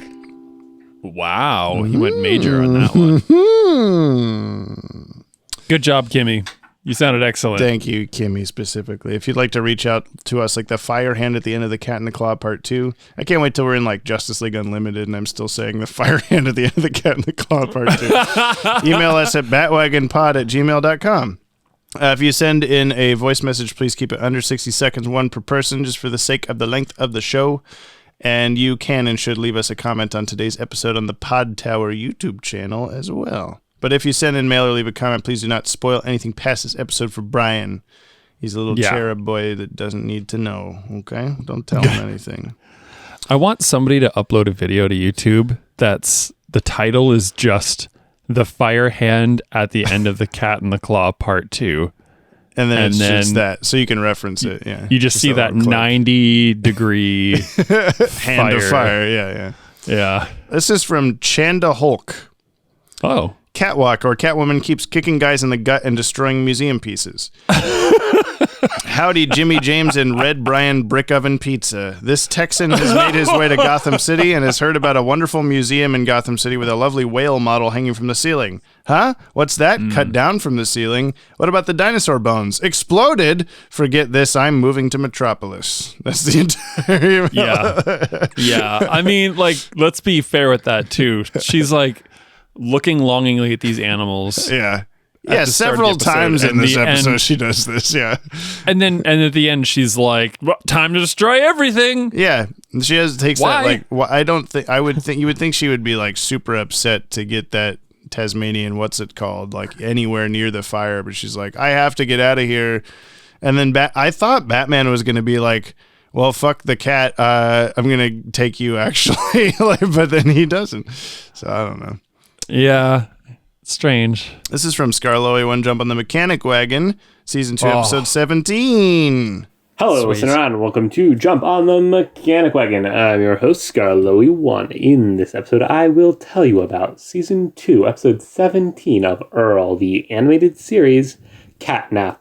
Wow. He went major on that one. Good job, Kimmy. You sounded excellent. Thank you, Kimmy, specifically. If you'd like to reach out to us like the fire hand at the end of the Cat in the Claw Part 2, I can't wait till we're in like Justice League Unlimited and I'm still saying the fire hand at the end of the Cat in the Claw Part 2. Email us at batwagonpod@gmail.com. If you send in a voice message, please keep it under 60 seconds, one per person, just for the sake of the length of the show. And you can and should leave us a comment on today's episode on the Podtower YouTube channel as well. But if you send in mail or leave a comment, please do not spoil anything past this episode for Brian. He's a little cherub boy that doesn't need to know, okay? Don't tell him anything. I want somebody to upload a video to YouTube that's the title is just The Fire Hand at the End of the Cat in the Claw Part 2. And then it's just that, so you can reference it, yeah. You just see that 90-degree hand of fire, Yeah. This is from Chanda Hulk. Oh. Catwalk or Catwoman keeps kicking guys in the gut and destroying museum pieces. Howdy, Jimmy James and Red Brian Brick Oven Pizza. This Texan has made his way to Gotham City and has heard about a wonderful museum in Gotham City with a lovely whale model hanging from the ceiling. Huh? What's that? Cut down from the ceiling? What about the dinosaur bones? Exploded? Forget this, I'm moving to Metropolis. That's the entire email. Yeah. I mean, like, let's be fair with that, too. She's like looking longingly at these animals. Yeah, the start several of the episode, times in and this the episode end- she does this, yeah. And at the end, she's like, well, time to destroy everything. Yeah, and she takes Why? that, like, I don't think, you would think she would be, like, super upset to get that Tasmanian, what's it called, like, anywhere near the fire, but she's like, I have to get out of here. And then I thought Batman was going to be like, well, fuck the cat, I'm going to take you, actually, but then he doesn't, so I don't know. Yeah, strange. This is from Scarlowy One Jump on the Mechanic Wagon, Season 2, Episode 17. Hello, Sweet. listener, and welcome to Jump on the Mechanic Wagon. I'm your host, Scarlowy1. In this episode, I will tell you about Season 2, Episode 17 of Earl, the animated series Catnap.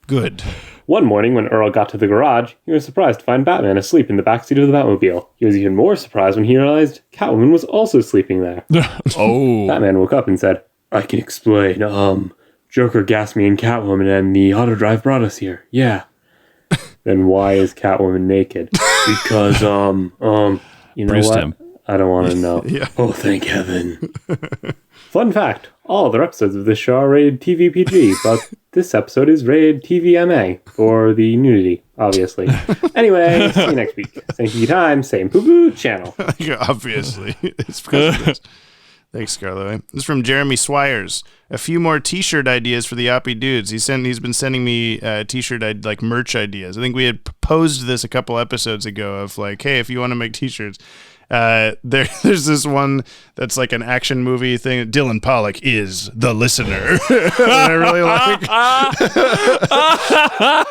Good. One morning, when Earl got to the garage, he was surprised to find Batman asleep in the backseat of the Batmobile. He was even more surprised when he realized Catwoman was also sleeping there. Oh. Batman woke up and said, I can explain. Joker gassed me and Catwoman, and the auto drive brought us here. Yeah. Then why is Catwoman naked? Because, you know Bruised what? him. I don't want to know. Yeah. Oh, thank heaven. Fun fact, all other episodes of this show are rated TV PG, but this episode is rated TVMA for the nudity, obviously. Anyway, see you next week. Same TV time, same poo-poo channel. Yeah, obviously. It's because of this. Thanks, Scarlo. This is from Jeremy Swires. A few more T-shirt ideas for the Yoppie dudes. He's been sending me T-shirt like merch ideas. I think we had proposed this a couple episodes ago of like, hey, if you want to make T-shirts. There's this one that's like an action movie thing. Dylan Pollock is the listener. That I really like.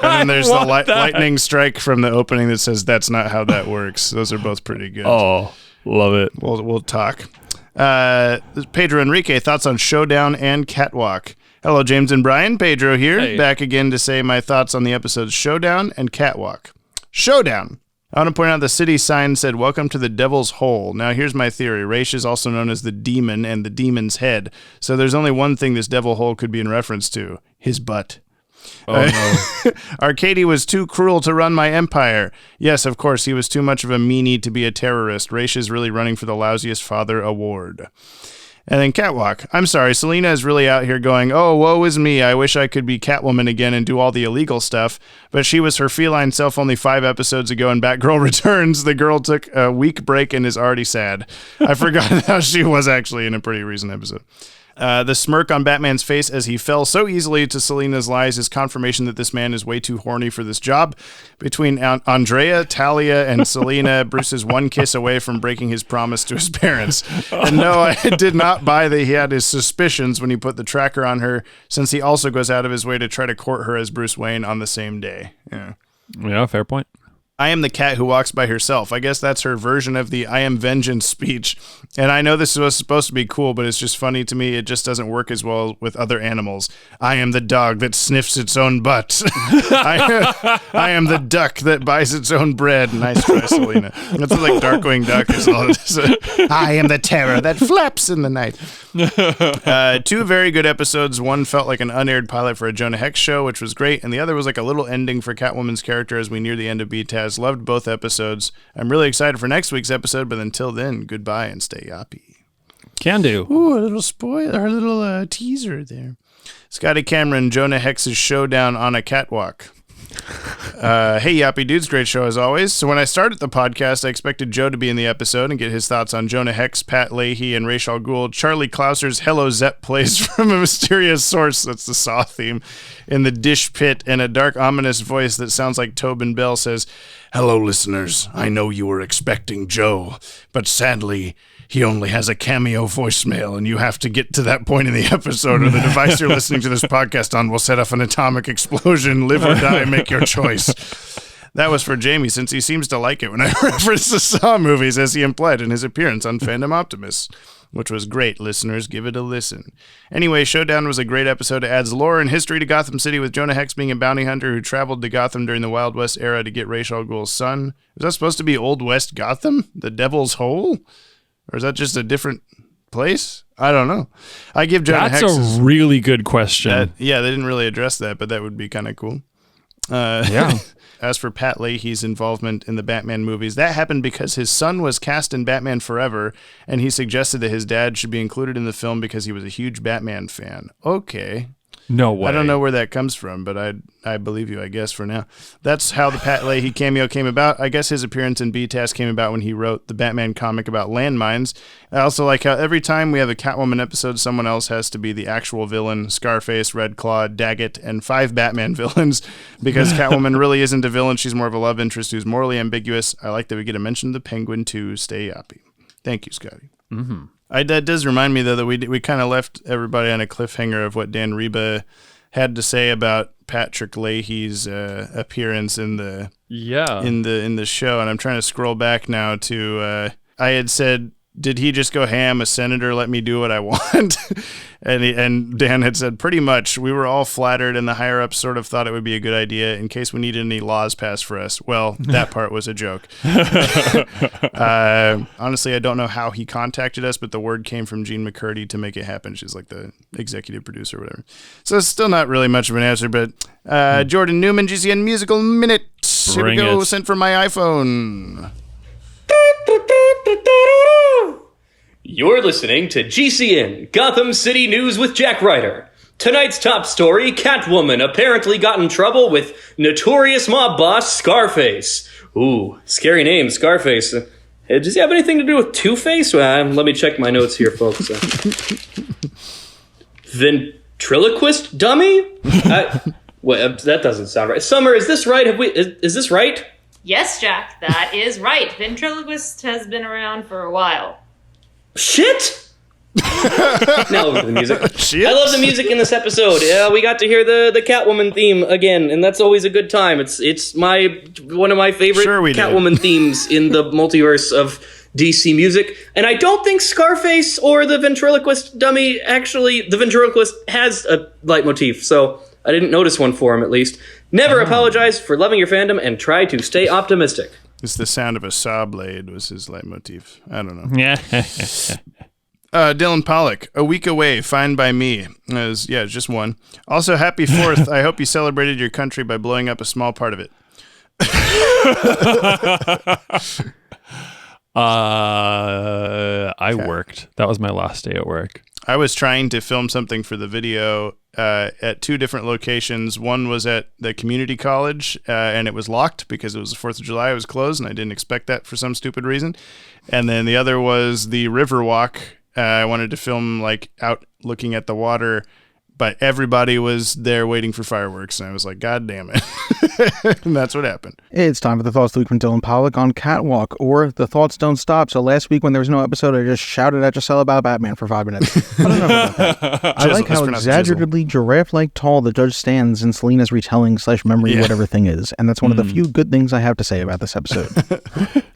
And then there's the lightning strike from the opening that says that's not how that works. Those are both pretty good. Oh. Love it. We'll talk. Pedro Enrique, thoughts on Showdown and Catwalk. Hello, James and Brian. Pedro here, Hey. back again to say my thoughts on the episodes Showdown and Catwalk. Showdown. I want to point out the city sign said, "Welcome to the Devil's Hole." Now, here's my theory. Raish is also known as the Demon and the Demon's Head. So there's only one thing this Devil Hole could be in reference to. His butt. Oh, no. Arcady was too cruel to run my empire. Yes, of course, he was too much of a meanie to be a terrorist. Raish is really running for the lousiest father award. And then Catwalk. I'm sorry, Selina is really out here going, "Oh, woe is me. I wish I could be Catwoman again and do all the illegal stuff." But she was her feline self only 5 episodes ago in Batgirl Returns. The girl took a week break and is already sad. I forgot how she was actually in a pretty recent episode. The smirk on Batman's face as he fell so easily to Selina's lies is confirmation that this man is way too horny for this job. Between Andrea, Talia, and Selina, Bruce is one kiss away from breaking his promise to his parents. And no, I did not buy that he had his suspicions when he put the tracker on her, since he also goes out of his way to try to court her as Bruce Wayne on the same day. Yeah, fair point. I am the cat who walks by herself. I guess that's her version of the "I am vengeance" speech. And I know this was supposed to be cool, but it's just funny to me. It just doesn't work as well with other animals. I am the dog that sniffs its own butt. I am the duck that buys its own bread. Nice try, Selina. That's like Darkwing Duck is all it is. I am the terror that flaps in the night. 2 very good episodes. One felt like an unaired pilot for a Jonah Hex show, which was great, and the other was like a little ending for Catwoman's character as we near the end of BTAS. Loved both episodes. I'm really excited for next week's episode, but until then, goodbye and stay yoppie. Can do. Ooh, a little spoiler, a little teaser there. Scotty Cameron, Jonah Hex's Showdown on a Catwalk. Hey, Yoppie Dudes, great show as always. So when I started the podcast, I expected Joe to be in the episode and get his thoughts on Jonah Hex, Pat Leahy, and Ra's al Ghul. Charlie Clouser's Hello Zepp plays from a mysterious source, that's the Saw theme, in the dish pit, and a dark, ominous voice that sounds like Tobin Bell says, "Hello, listeners. I know you were expecting Joe, but sadly, he only has a cameo voicemail, and you have to get to that point in the episode, or the device you're listening to this podcast on will set off an atomic explosion. Live or die, make your choice." That was for Jamie, since he seems to like it when I reference the Saw movies, as he implied in his appearance on Fandom Optimus, which was great. Listeners, give it a listen. Anyway, Showdown was a great episode. It adds lore and history to Gotham City, with Jonah Hex being a bounty hunter who traveled to Gotham during the Wild West era to get Ra's al Ghul's son. Is that supposed to be Old West Gotham? The Devil's Hole? Or is that just a different place? I don't know. I give Jonah Hex... That's a really good question. Yeah, they didn't really address that, but that would be kind of cool. Yeah. As for Pat Leahy's involvement in the Batman movies, that happened because his son was cast in Batman Forever, and he suggested that his dad should be included in the film because he was a huge Batman fan. Okay. No way. I don't know where that comes from, but I believe you, I guess, for now. That's how the Pat Leahy cameo came about. I guess his appearance in BTAS came about when he wrote the Batman comic about landmines. I also like how every time we have a Catwoman episode, someone else has to be the actual villain: Scarface, Red Claw, Daggett, and 5 Batman villains, because Catwoman really isn't a villain. She's more of a love interest who's morally ambiguous. I like that we get a mention of the Penguin, too. Stay yoppie. Thank you, Scotty. Mm-hmm. That does remind me, though, that we kind of left everybody on a cliffhanger of what Dan Reba had to say about Patrick Leahy's appearance in the show, and I'm trying to scroll back now to I had said, did he just go ham? A senator let me do what I want? and Dan had said, pretty much. We were all flattered, and the higher ups sort of thought it would be a good idea in case we needed any laws passed for us. Well, that part was a joke. Honestly, I don't know how he contacted us, but the word came from Jean McCurdy to make it happen. She's like the executive producer or whatever. So it's still not really much of an answer, but Jordan Newman, GCN Musical Minute. Here we go, sent from my iPhone. You're listening to GCN, Gotham City News with Jack Ryder. Tonight's top story: Catwoman apparently got in trouble with notorious mob boss Scarface. Ooh, scary name, Scarface. Does he have anything to do with Two-Face? Let me check my notes here, folks. Ventriloquist dummy? That doesn't sound right. Summer, is this right? Is this right? Yes, Jack, that is right. Ventriloquist has been around for a while. Shit! Now over to the music. Shit. I love the music in this episode. We got to hear the Catwoman theme again, and that's always a good time. It's one of my favorite Catwoman themes in the multiverse of DC music. And I don't think Scarface or the ventriloquist dummy, actually, the ventriloquist has a leitmotif, so I didn't notice one for him, at least. Never apologize for loving your fandom and try to stay optimistic. It's the sound of a saw blade was his leitmotif. I don't know. Yeah. Dylan Pollock, a week away, fine by me. It's just one. Also, happy 4th. I hope you celebrated your country by blowing up a small part of it. I worked. That was my last day at work. I was trying to film something for the video at 2 different locations. One was at the community college, and it was locked because it was the 4th of July. It was closed, and I didn't expect that for some stupid reason. And then the other was the Riverwalk. I wanted to film like out looking at the water, but everybody was there waiting for fireworks, and I was like, God damn it. And that's what happened. It's time for the Thoughts of the Week from Dylan Pollock on Catwalk, or The Thoughts Don't Stop. So last week when there was no episode, I just shouted at Giselle about Batman for 5 minutes. I don't know about that. I like how exaggeratedly giraffe-like tall the judge stands in Selina's retelling / memory whatever thing is, and that's one of the few good things I have to say about this episode.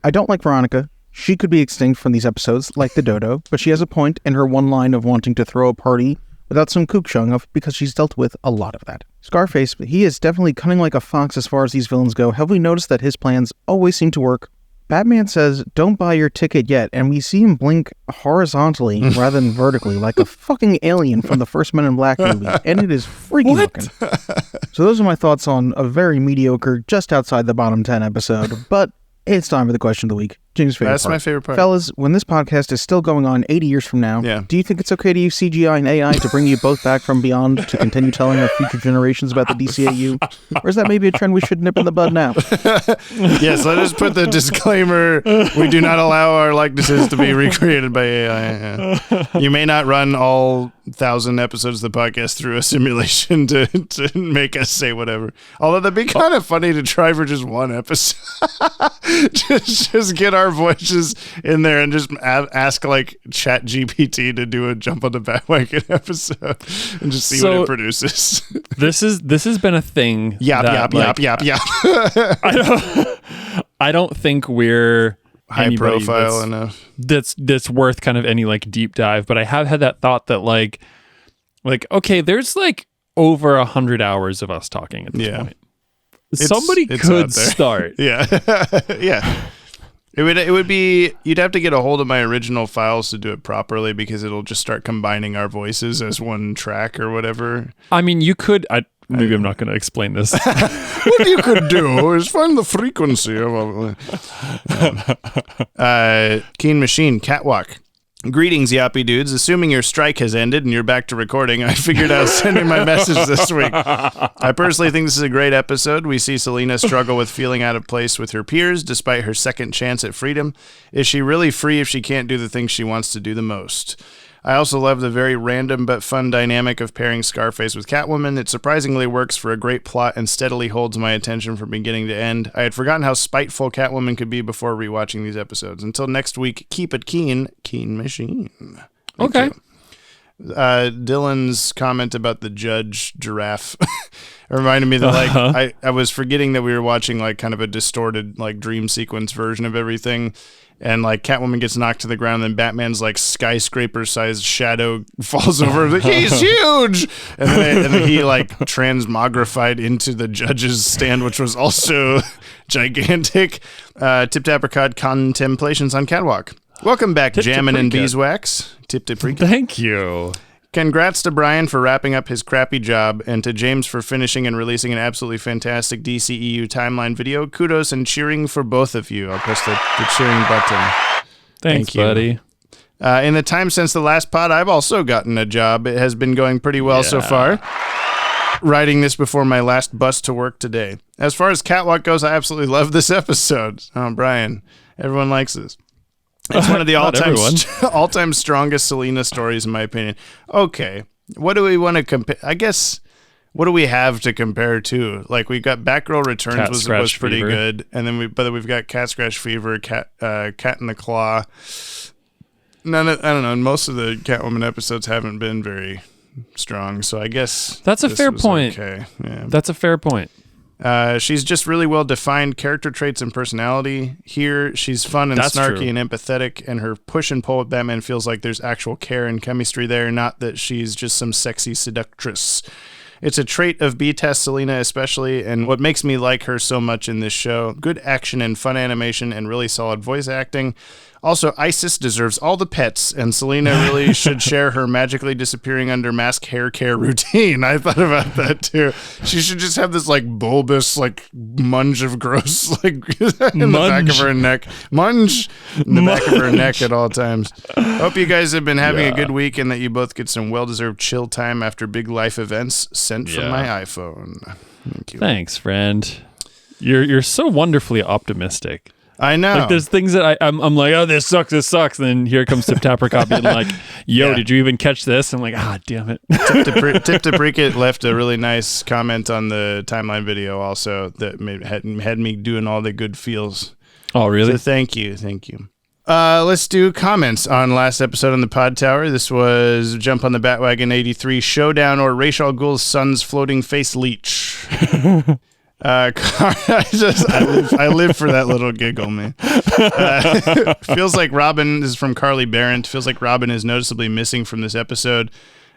I don't like Veronica. She could be extinct from these episodes, like the dodo, but she has a point in her one line of wanting to throw a party without some kook showing up, because she's dealt with a lot of that. Scarface, he is definitely cunning like a fox as far as these villains go. Have we noticed that his plans always seem to work? Batman says, don't buy your ticket yet, and we see him blink horizontally rather than vertically, like a fucking alien from the first Men in Black movie, and it is freaky looking. So those are my thoughts on a very mediocre, just outside the bottom 10 episode, but it's time for the question of the week. James' favorite That's part. my favorite part. Fellas, when this podcast is still going on 80 years from now, do you think it's okay to use CGI and AI to bring you both back from beyond to continue telling our future generations about the DCAU? Or is that maybe a trend we should nip in the bud now? Yes, let us put the disclaimer, we do not allow our likenesses to be recreated by AI. You may not run all 1,000 episodes of the podcast through a simulation to make us say whatever. Although that'd be kind of funny to try for just one episode. just get our voices in there and just ask like Chat GPT to do a Jump on the Bat-Wagon episode and just see what it produces. This has been a thing. Yap. I don't think we're high profile enough. That's worth kind of any like deep dive, but I have had that thought that like okay, there's like over 100 hours of us talking at this point. Somebody could start. Yeah. It would be, you'd have to get a hold of my original files to do it properly, because it'll just start combining our voices as one track or whatever. I mean, you could, maybe I'm not going to explain this. What you could do is find the frequency of Keen Machine, Catwalk. Greetings, Yoppie dudes. Assuming your strike has ended and you're back to recording, I figured I was sending my message this week. I personally think this is a great episode. We see Selina struggle with feeling out of place with her peers despite her second chance at freedom. Is she really free if she can't do the things she wants to do the most? I also love the very random but fun dynamic of pairing Scarface with Catwoman. It surprisingly works for a great plot and steadily holds my attention from beginning to end. I had forgotten how spiteful Catwoman could be before rewatching these episodes. Until next week, keep it keen Machine. Thank you. Dylan's comment about the judge giraffe reminded me that like I was forgetting that we were watching like kind of a distorted like dream sequence version of everything. And like Catwoman gets knocked to the ground, and Batman's like skyscraper-sized shadow falls over. Like, he's huge, and then he like transmogrified into the judge's stand, which was also gigantic. Tip Apricot contemplations on Catwalk. Welcome back, Jammin' and Beeswax. Tip Thank you. Congrats to Brian for wrapping up his crappy job, and to James for finishing and releasing an absolutely fantastic DCEU timeline video. Kudos and cheering for both of you. I'll press the cheering button. Thanks, buddy. In the time since the last pod, I've also gotten a job. It has been going pretty well so far. Writing this before my last bus to work today. As far as Catwalk goes, I absolutely love this episode. Oh, Brian, everyone likes this. It's one of the all-time strongest Selina stories, in my opinion. Okay, what do we want to compare? I guess, what do we have to compare to? Like, we've got Batgirl Returns was pretty good, and then we've got Cat Scratch Fever, Cat in the Claw. I don't know. Most of the Catwoman episodes haven't been very strong, so I guess that's a fair point. Okay, yeah. That's a fair point. She's just really well-defined character traits and personality. Here, she's fun and snarky and empathetic, and her push and pull with Batman feels like there's actual care and chemistry there, not that she's just some sexy seductress. It's a trait of btas Selina especially, and what makes me like her so much in this show. Good action and fun animation and really solid voice acting. Also, Isis deserves all the pets, and Selina really should share her magically disappearing under mask hair care routine. I thought about that too. She should just have this like bulbous like munge of gross like in the back of her neck. Munge in the back of her neck at all times. Hope you guys have been having a good week and that you both get some well-deserved chill time after big life events sent from my iPhone. Thank you. Thanks, friend. You're so wonderfully optimistic. I know. Like there's things that I'm like, oh, this sucks. And then here comes Tip Tappercott being like, yo, did you even catch this? I'm like, damn it. Tip to Preekit left a really nice comment on the timeline video also that had me doing all the good feels. Oh, really? So thank you. Let's do comments on last episode on the Podtower. This was Jump on the Bat-Wagon 83 Showdown or Ra's al Ghul's Son's Floating Face Leech. I live for that little giggle, man. Feels like Robin, this is from Carly Barrett, feels like Robin is noticeably missing from this episode.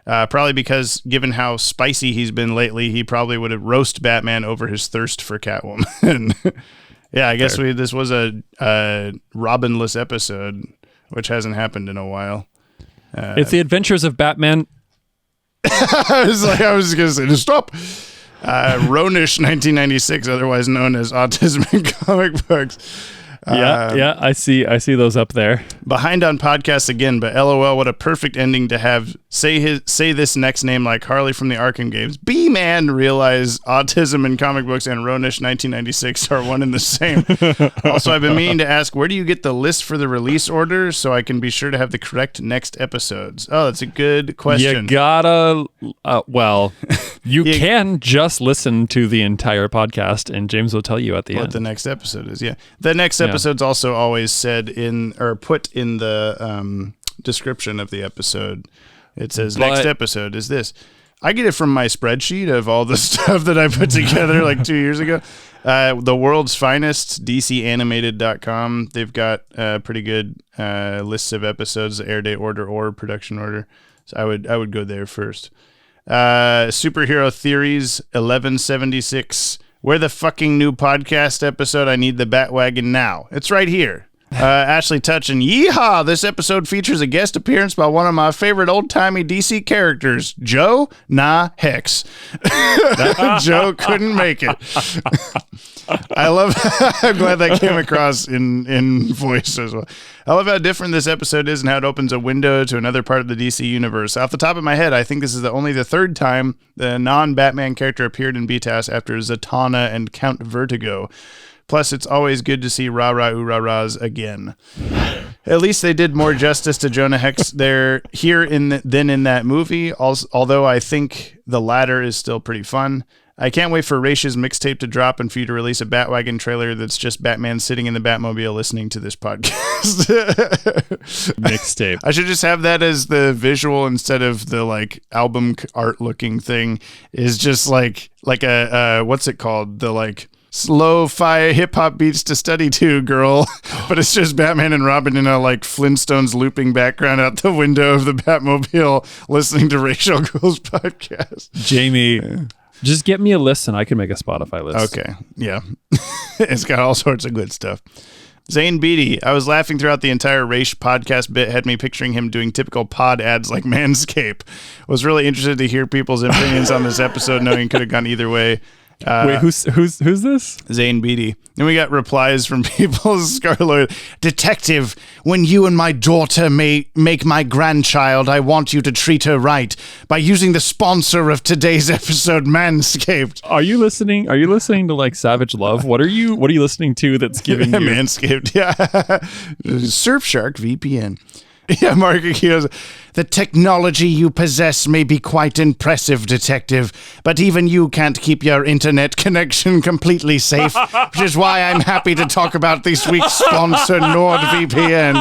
Probably because, given how spicy he's been lately, he probably would have roast Batman over his thirst for Catwoman. Yeah, I guess this was a Robinless episode, which hasn't happened in a while. It's the adventures of Batman. I was going to say, to stop. Ronish 1996, otherwise known as Autism in Comic Books. Yeah, I see those up there. Behind on podcasts again, but LOL, what a perfect ending to have. Say this next name like Harley from the Arkham games. B-Man, realize Autism in Comic Books and Ronish 1996 are one and the same. Also, I've been meaning to ask, where do you get the list for the release order so I can be sure to have the correct next episodes? Oh, that's a good question. You gotta, you can just listen to the entire podcast and James will tell you at the end. What the next episode is, yeah. The next episode's also always said put in the description of the episode. It says next episode is this. I get it from my spreadsheet of all the stuff that I put together like 2 years ago. The World's Finest, DCAnimated.com. They've got pretty good lists of episodes, air date order or production order. So I would go there first. Superhero Theories 1176. Where the fucking new podcast episode? I need the Bat-Wagon now. It's right here. Ashley Touchin, yeehaw! This episode features a guest appearance by one of my favorite old-timey DC characters, Joe Hex. Joe couldn't make it. I'm glad that came across in voice as well. I love how different this episode is and how it opens a window to another part of the DC universe. Off the top of my head, I think this is only the third time the non-Batman character appeared in btas after Zatanna and Count Vertigo. Plus, it's always good to see rah-rah-ooh-rah-rahs again. At least they did more justice to Jonah Hex than in that movie, although I think the latter is still pretty fun. I can't wait for Raish's mixtape to drop and for you to release a Bat-Wagon trailer that's just Batman sitting in the Batmobile listening to this podcast. Mixtape. I should just have that as the visual instead of the like album art looking thing. Is just like a what's it called? The like slow-fi hip-hop beats to study to, girl. But it's just Batman and Robin in a like Flintstones looping background out the window of the Batmobile listening to Ra's al Ghul's podcast. Jamie, just get me a list and I can make a Spotify list. Okay, yeah. It's got all sorts of good stuff. Zane Beatty, I was laughing throughout the entire Ra's podcast bit, had me picturing him doing typical pod ads like Manscaped. Was really interested to hear people's opinions on this episode, knowing it could have gone either way. Wait, who's this? Zane Beatty. Then we got replies from people. Scarlet, Detective, when you and my daughter make my grandchild, I want you to treat her right by using the sponsor of today's episode, Manscaped. Are you listening to like Savage Love? What are you listening to that's giving you Manscaped? Yeah. Surfshark VPN. Yeah, Mark Akito's, the technology you possess may be quite impressive, Detective, but even you can't keep your internet connection completely safe, which is why I'm happy to talk about this week's sponsor, NordVPN.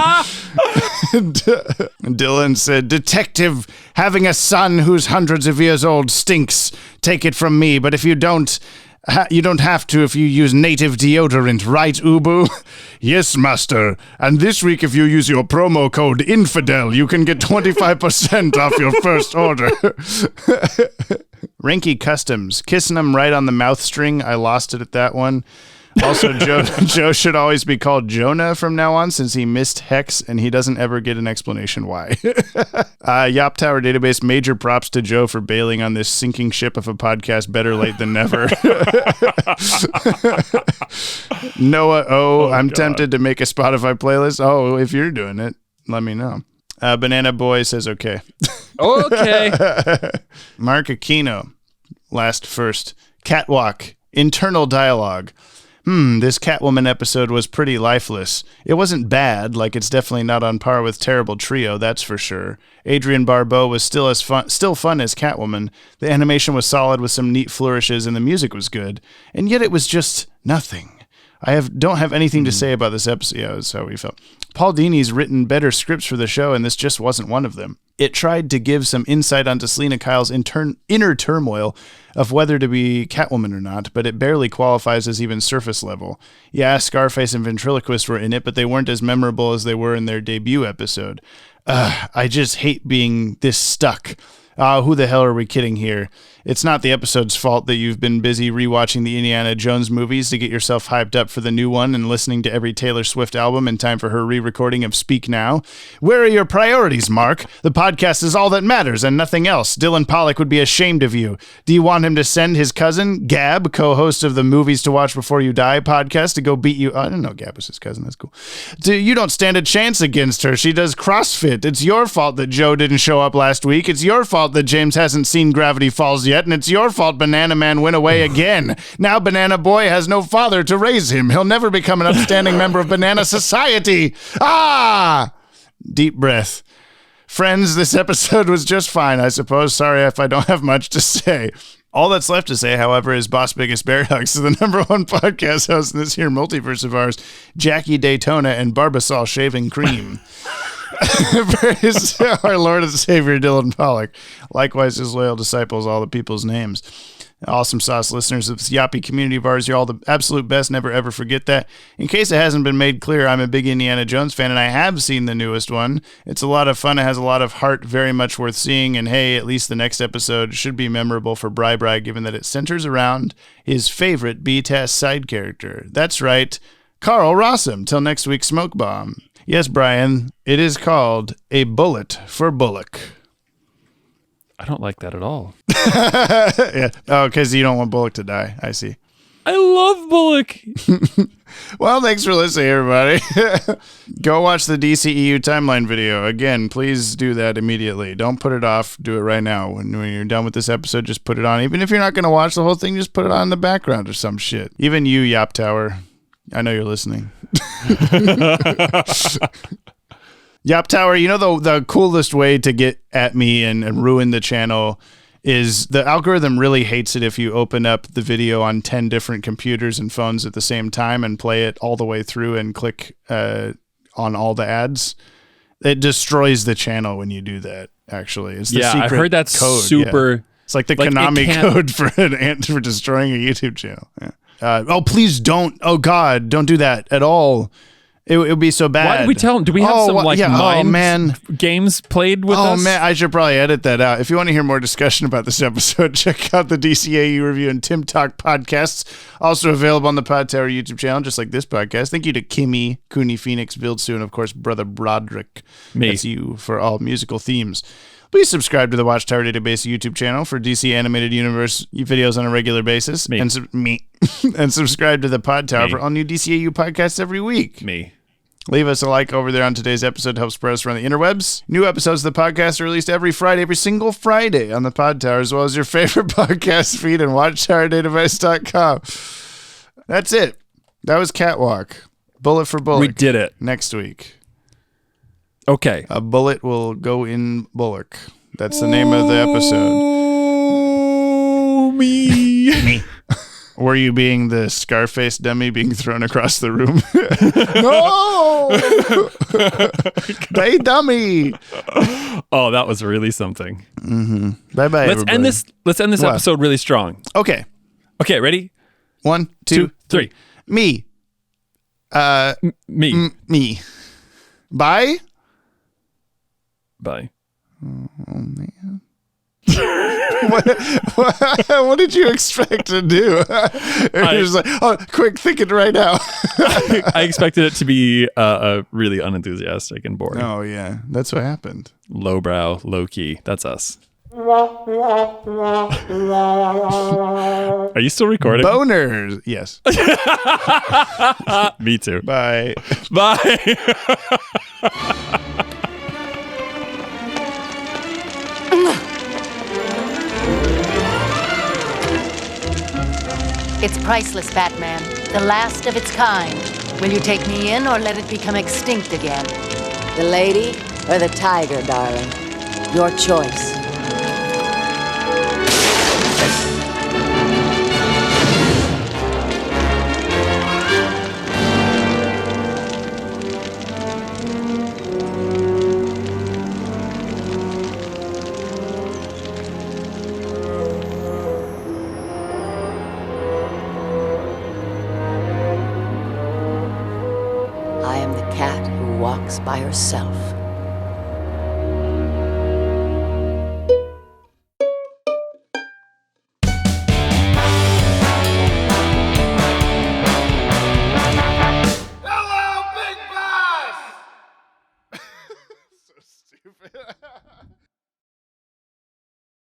Dylan said, Detective, having a son who's hundreds of years old stinks. Take it from me, but if you don't, You don't have to if you use native deodorant, right, Ubu? Yes, master. And this week, if you use your promo code INFIDEL, you can get 25% off your first order. Rinky Customs, kissing him right on the mouth string. I lost it at that one. Also, Joe should always be called Jonah from now on since he missed Hex and he doesn't ever get an explanation why. Yop Tower Database, major props to Joe for bailing on this sinking ship of a podcast. Better late than never. Noah I'm God. Tempted to make a Spotify playlist. Oh, if you're doing it, let me know. Banana Boy says okay. Okay. Mark Aquino, last first. Catwalk, internal dialogue. This Catwoman episode was pretty lifeless. It wasn't bad, like it's definitely not on par with Terrible Trio, that's for sure. Adrienne Barbeau was still fun as Catwoman. The animation was solid with some neat flourishes and the music was good. And yet it was just nothing. Don't have anything to say about this episode. Yeah, that's how we felt. Paul Dini's written better scripts for the show, and this just wasn't one of them. It tried to give some insight onto Selina Kyle's inner turmoil of whether to be Catwoman or not, but it barely qualifies as even surface level. Yeah, Scarface and Ventriloquist were in it, but they weren't as memorable as they were in their debut episode. I just hate being this stuck. Who the hell are we kidding here? It's not the episode's fault that you've been busy rewatching the Indiana Jones movies to get yourself hyped up for the new one and listening to every Taylor Swift album in time for her re-recording of Speak Now. Where are your priorities, Mark? The podcast is all that matters and nothing else. Dylan Pollock would be ashamed of you. Do you want him to send his cousin, Gab, co-host of the Movies to Watch Before You Die podcast, to go beat you? I don't know, Gab was his cousin. That's cool. You don't stand a chance against her. She does CrossFit. It's your fault that Joe didn't show up last week. It's your fault that James hasn't seen Gravity Falls yet, and it's your fault Banana Man went away again. Now Banana Boy has no father to raise him. He'll never become an upstanding member of Banana Society. Deep breath. Friends, this episode was just fine, I suppose. Sorry if I don't have much to say. All that's left to say, however, is Boss Biggest Bear Hugs to the #1 podcast host in this here multiverse of ours, Jackie Daytona and Barbasol Shaving Cream. Praise our Lord and Savior Dylan Pollock. Likewise, his loyal disciples, all the people's names. Awesome sauce listeners of this Yoppie community of ours, you're all the absolute best. Never ever forget that. In case it hasn't been made clear, I'm a big Indiana Jones fan, and I have seen the newest one. It's a lot of fun. It has a lot of heart, very much worth seeing. And hey, at least the next episode should be memorable for Bri, given that it centers around his favorite btas side character. That's right, Carl Rossum. Till next week, Smoke Bomb. Yes, Brian, it is called A Bullet for Bullock. I don't like that at all. Yeah. Oh, because you don't want Bullock to die. I see. I love Bullock. Well, thanks for listening, everybody. Go watch the DCEU timeline video. Again, please do that immediately. Don't put it off. Do it right now. When you're done with this episode, just put it on. Even if you're not going to watch the whole thing, just put it on in the background or some shit. Even you, Yop Tower. I know you're listening. Yop Tower, you know the coolest way to get at me and ruin the channel is the algorithm really hates it if you open up the video on 10 different computers and phones at the same time and play it all the way through and click on all the ads. It destroys the channel when you do that, actually. It's the secret I heard that's code. super... Yeah. It's like the Konami code for destroying a YouTube channel. Yeah. Please don't. Oh, God, don't do that at all. It would be so bad. Why did we tell him? Do we have mind games played with us? Oh, man, I should probably edit that out. If you want to hear more discussion about this episode, check out the DCAU review and Tim Talk podcasts. Also available on the Podtower YouTube channel, just like this podcast. Thank you to Kimmy, Cooney Phoenix, Build Soon, of course, Brother Broderick. Me. That's you for all musical themes. Please subscribe to the Watchtower Database YouTube channel for DC Animated Universe videos on a regular basis. Me. And subscribe to the Podtower for all new DCAU podcasts every week. Me. Leave us a like over there on today's episode. Helps spread us around the interwebs. New episodes of the podcast are released every single Friday on the Podtower, as well as your favorite podcast feed and watchtowerdatabase.com. That's it. That was Catwalk. Bullet for Bullock. We did it. Next week. Okay. A bullet will go in Bullock. That's the name of the episode. Me. Were you being the Scarface dummy being thrown across the room? No! They dummy! Oh, that was really something. Mm-hmm. Bye-bye, everybody. Let's end this episode really strong. Okay. Okay, ready? 1, 2, 3. Me. Me. Me. Bye. Bye. Oh man. what did you expect to do? You're just like, oh, quick, think it right now. I expected it to be really unenthusiastic and boring. Oh yeah, that's what happened. Lowbrow, low key. That's us. Are you still recording? Boners. Yes. Me too. Bye. Bye. It's priceless, Batman. The last of its kind. Will you take me in or let it become extinct again? The lady or the tiger, darling? Your choice. I am the cat who walks by herself.